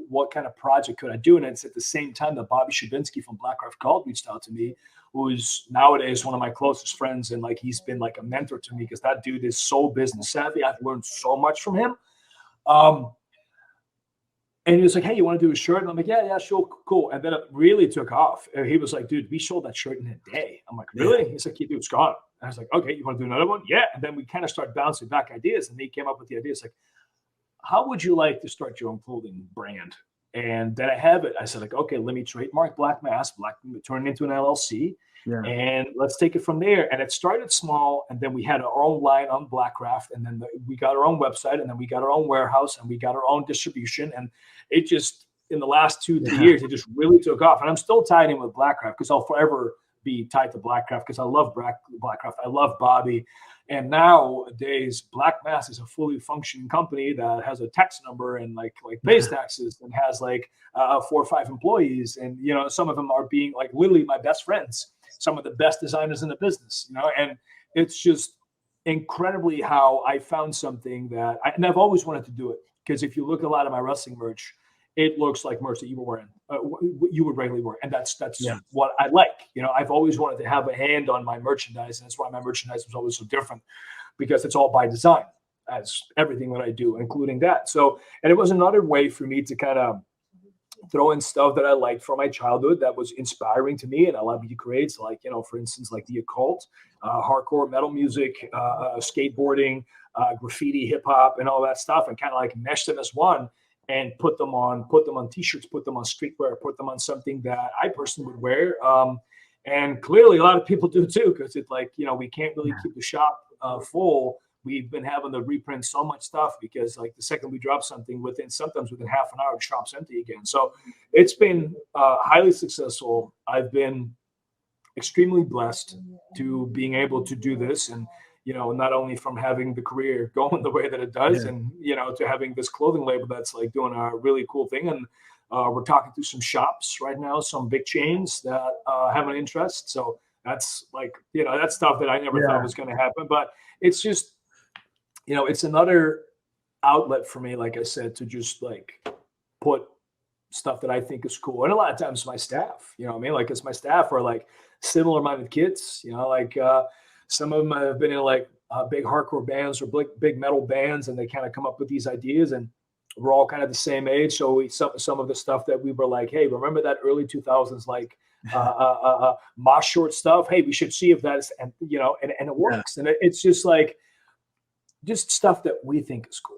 B: what kind of project could I do? And it's at the same time that Bobby Shabinsky from Black Craft Gold reached out to me, who's nowadays one of my closest friends. And like, he's been like a mentor to me because that dude is so business savvy. I've learned so much from him. And he was like, hey, you want to do a shirt? And I'm like, yeah, sure, cool. And then it really took off. And he was like, dude, we sold that shirt in a day. I'm like, really? He's like, yeah, dude, it's gone. And I was like, okay, you want to do another one? Yeah. And then we kind of started bouncing back ideas. And he came up with the ideas like, how would you like to start your own clothing brand? And then I have it. I said, like, okay, let me trademark Black Mass, turn it into an LLC. Yeah. And let's take it from there. And it started small. And then we had our own line on Blackcraft. And then we got our own website. And then we got our own warehouse. And we got our oown distribution. And it just, in the last 2-3 years, it just really took off. And I'm still tied in with Blackcraft because I'll forever be tied to Blackcraft because I love Blackcraft. I love Bobby. And nowadays, Black Mass is a fully functioning company that has a tax number and like pays taxes and has like 4 or 5 employees. And, some of them are being like literally my best friends, some of the best designers in the business, and it's just incredibly how I found something that and I've always wanted to do it. Because if you look at a lot of my wrestling merch, it looks like merch that you were wearing, you would regularly wear. And that's what I like. I've always wanted to have a hand on my merchandise. And that's why my merchandise was always so different because it's all by design as everything that I do, including that. So, and it was another way for me to kind of throw in stuff that I liked from my childhood that was inspiring to me and allowed me to create. So like, for instance, like the occult, hardcore metal music, skateboarding, graffiti, hip hop, and all that stuff, and kind of like mesh them as one and put them on t-shirts, put them on streetwear, put them on something that I personally would wear. And clearly a lot of people do too, because it's like, we can't really keep the shop full. We've been having to reprint so much stuff because like the second we drop something sometimes within half an hour, the shop's empty again. So it's been highly successful. I've been extremely blessed to being able to do this. And, not only from having the career going the way that it does and, to having this clothing label that's like doing a really cool thing. And we're talking to some shops right now, some big chains that have an interest. So that's like, that's stuff that I never thought was going to happen. But it's just, it's another outlet for me, like I said, to just like put stuff that I think is cool. And a lot of times my staff, like, because my staff are like similar minded kids, like some of them have been in like big hardcore bands or big metal bands, and they kind of come up with these ideas, and we're all kind of the same age. So some of the stuff that we were like, hey, remember that early 2000s, like mosh short stuff? Hey, we should see if that's, and it works. And it's just like, just stuff that we think is cool.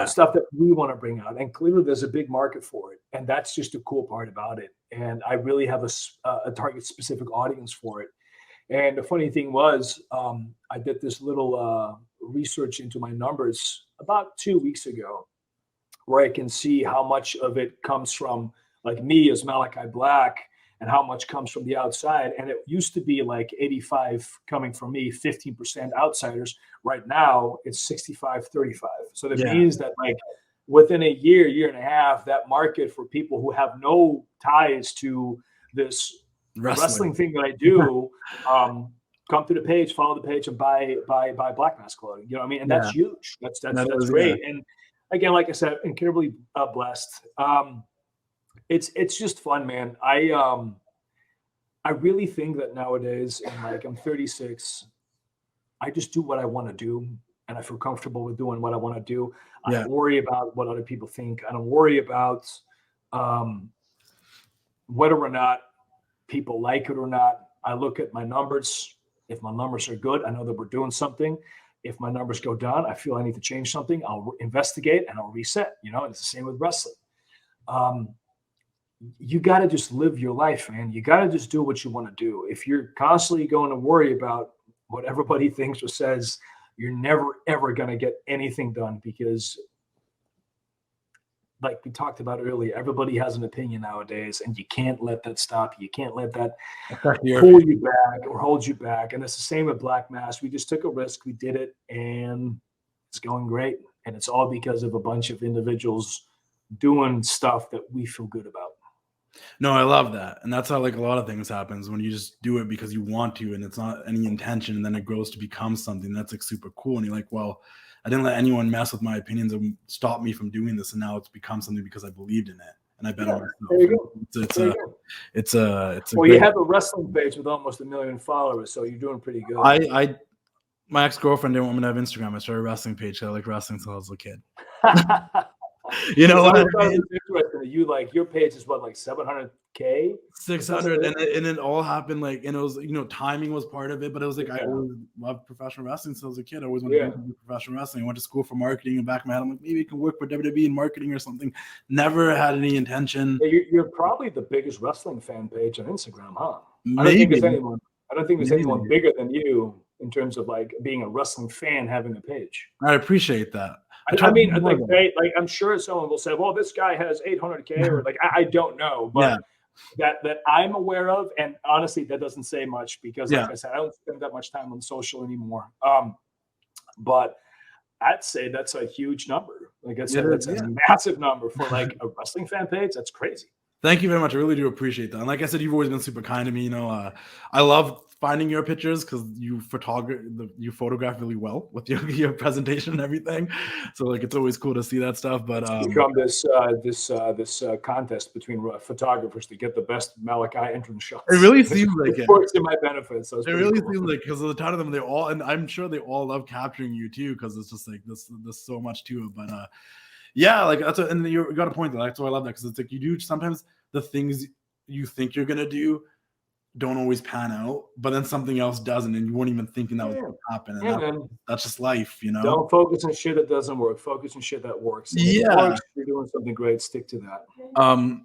B: Stuff that we want to bring out. And clearly there's a big market for it. And that's just the cool part about it. And I really have a target specific audience for it. And the funny thing was, I did this little research into my numbers about 2 weeks ago, where I can see how much of it comes from like me as Malakai Black and how much comes from the outside. And it used to be like 85 coming from me, 15% outsiders. Right now it's 65-35. So that means that like within a year and a half, that market for people who have no ties to this wrestling thing that I do, come to the page, follow the page, and buy Black Mass clothing. And that's huge. That's great. And again, like I said, incredibly blessed. It's just fun, man. I really think that nowadays, and like I'm 36, I just do what I want to do, and I feel comfortable with doing what I want to do. I don't worry about what other people think. I don't worry about whether or not people like it or not. I look at my numbers. If my numbers are good, I know that we're doing something. If my numbers go down, I feel I need to change something. I'll investigate and I'll reset. And it's the same with wrestling. You got to just live your life, man. You got to just do what you want to do. If you're constantly going to worry about what everybody thinks or says, you're never, ever going to get anything done, because like we talked about earlier, everybody has an opinion nowadays, and you can't let that stop you. You can't let that pull you back or hold you back. And it's the same with Black Mass. We just took a risk. We did it, and it's going great. And it's all because of a bunch of individuals doing stuff that we feel good about.
A: No, I love that. And that's how like a lot of things happens when you just do it because you want to, and it's not any intention, and then it grows to become something that's like super cool. And you're like, well, I didn't let anyone mess with my opinions and stop me from doing this, and now it's become something because I believed in it and I bet on myself.
B: There you go.
A: It's a
B: well, you have a wrestling page with almost 1 million followers, so you're doing pretty good.
A: My ex-girlfriend didn't want me to have Instagram. I started a wrestling page. I like wrestling since I was a kid. You know what I mean?
B: Interesting. You like your page is what, like 700K?
A: 600, and it all happened like, and it was, timing was part of it, but it was like I always loved professional wrestling since I was a kid. I always wanted to do professional wrestling. I went to school for marketing, and back in my head, I'm like, maybe I can work for WWE in marketing or something. Never had any intention.
B: Yeah, you're probably the biggest wrestling fan page on Instagram, huh?
A: Maybe.
B: I don't think there's anyone bigger than you in terms of like being a wrestling fan having a page.
A: I appreciate that.
B: I mean, like I'm sure someone will say, "Well, this guy has 800K," or like I don't know, but that I'm aware of, and honestly, that doesn't say much because, like I said, I don't spend that much time on social anymore. But I'd say that's a huge number. Like I said, that's a massive number for like a wrestling fan page. That's crazy.
A: Thank you very much. I really do appreciate that. And like I said, you've always been super kind to me. I love finding your pictures because you photograph really well with your presentation and everything. So like it's always cool to see that stuff. But
B: it's become this contest between photographers to get the best Malakai entrance shots.
A: It really seems like it
B: works in my benefit. So
A: it really seems like, because of the ton of them, and I'm sure they all love capturing you too, because it's just like there's so much to it. But yeah, like and you got a point there. That's why I love that, because it's like you do sometimes the things you think you're gonna do don't always pan out, but then something else doesn't, and you weren't even thinking that was gonna happen. And that's just life,
B: Don't focus on shit that doesn't work. Focus on shit that works. And if it works, you're doing something great. Stick to that.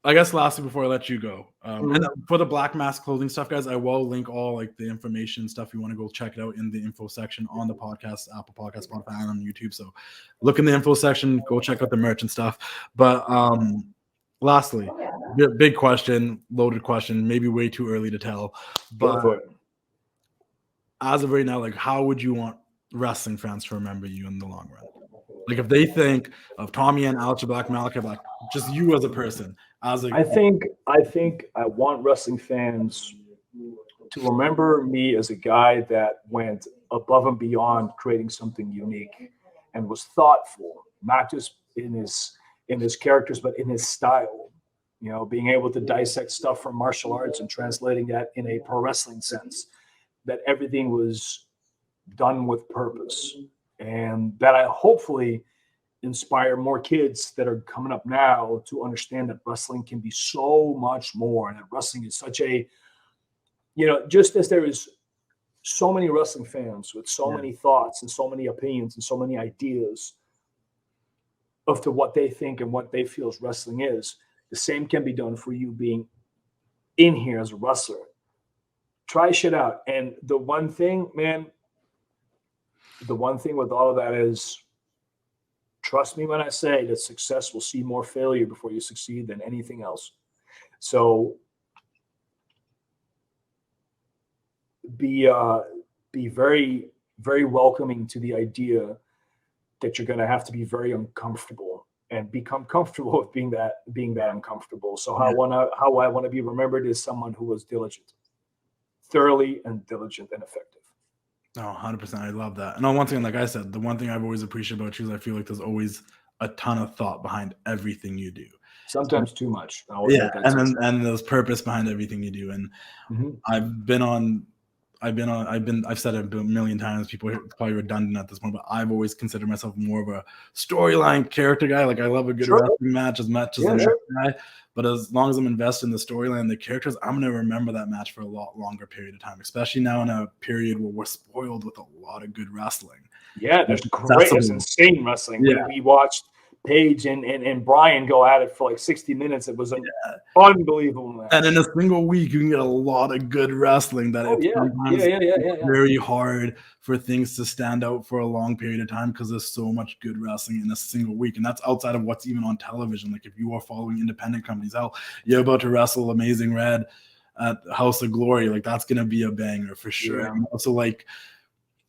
A: I guess lastly, before I let you go, and for the Black Mask clothing stuff, guys, I will link all like the information stuff. You want to go check it out in the info section on the podcast, Apple Podcast, Spotify, and on YouTube. So look in the info section, go check out the merch and stuff. But lastly, big question, loaded question, maybe way too early to tell, but as of right now, like, how would you want wrestling fans to remember you in the long run? Like, if they think of Tommy and Aleister Black, Malakai Black, just you as a person, I
B: think I want wrestling fans to remember me as a guy that went above and beyond creating something unique and was thoughtful, not just in his characters, but in his style. Being able to dissect stuff from martial arts and translating that in a pro wrestling sense, that everything was done with purpose, and that I hopefully inspire more kids that are coming up now to understand that wrestling can be so much more, and that wrestling is such a, just as there is so many wrestling fans with so many thoughts and so many opinions and so many ideas of to what they think and what they feel as wrestling is, the same can be done for you being in here as a wrestler. Try shit out. And the one thing with all of that is, trust me when I say that success will see more failure before you succeed than anything else. So be very, very welcoming to the idea that you're going to have to be very uncomfortable and become comfortable with being that uncomfortable. So how I want to be remembered is someone who was diligent, thoroughly and diligent and effective.
A: Oh, 100%. I love that. And once again, like I said, the one thing I've always appreciated about you is I feel like there's always a ton of thought behind everything you do.
B: Sometimes too much.
A: And there's purpose behind everything you do. And I've been on I've said it a million times. People are probably redundant at this point, but I've always considered myself more of a storyline character guy. Like I love a good wrestling match as much as the next guy. But as long as I'm invested in the storyline and the characters, I'm going to remember that match for a lot longer period of time, especially now in a period where we're spoiled with a lot of good wrestling.
B: Yeah, there's insane wrestling. Yeah. We watched Paige and Brian go at it for like 60 minutes. It was an unbelievable match.
A: And in a single week, you can get a lot of good wrestling that it's very hard for things to stand out for a long period of time because there's so much good wrestling in a single week. And that's outside of what's even on television. Like if you are following independent companies, you're about to wrestle Amazing Red at House of Glory. Like that's going to be a banger for sure. Yeah. And also like,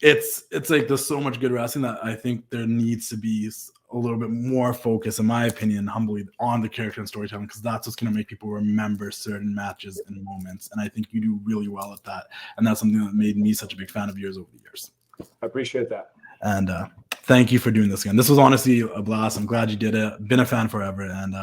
A: it's like there's so much good wrestling that I think there needs to be a little bit more focus, in my opinion, humbly, on the character and storytelling, because that's what's going to make people remember certain matches and moments. And I think you do really well at that. And that's something that made me such a big fan of yours over the years.
B: I appreciate that.
A: And thank you for doing this again. This was honestly a blast. I'm glad you did it. Been a fan forever. And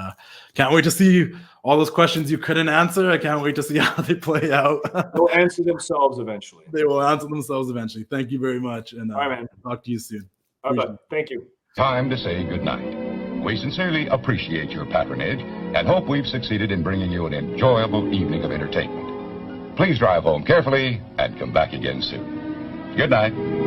A: can't wait to see all those questions you couldn't answer. I can't wait to see how they play out.
B: They'll answer themselves eventually.
A: They will answer themselves eventually. Thank you very much. And
B: all right, man.
A: Talk to you soon.
B: All right, thank you.
C: Time to say goodnight. We sincerely appreciate your patronage and hope we've succeeded in bringing you an enjoyable evening of entertainment. Please drive home carefully and come back again soon. Good night.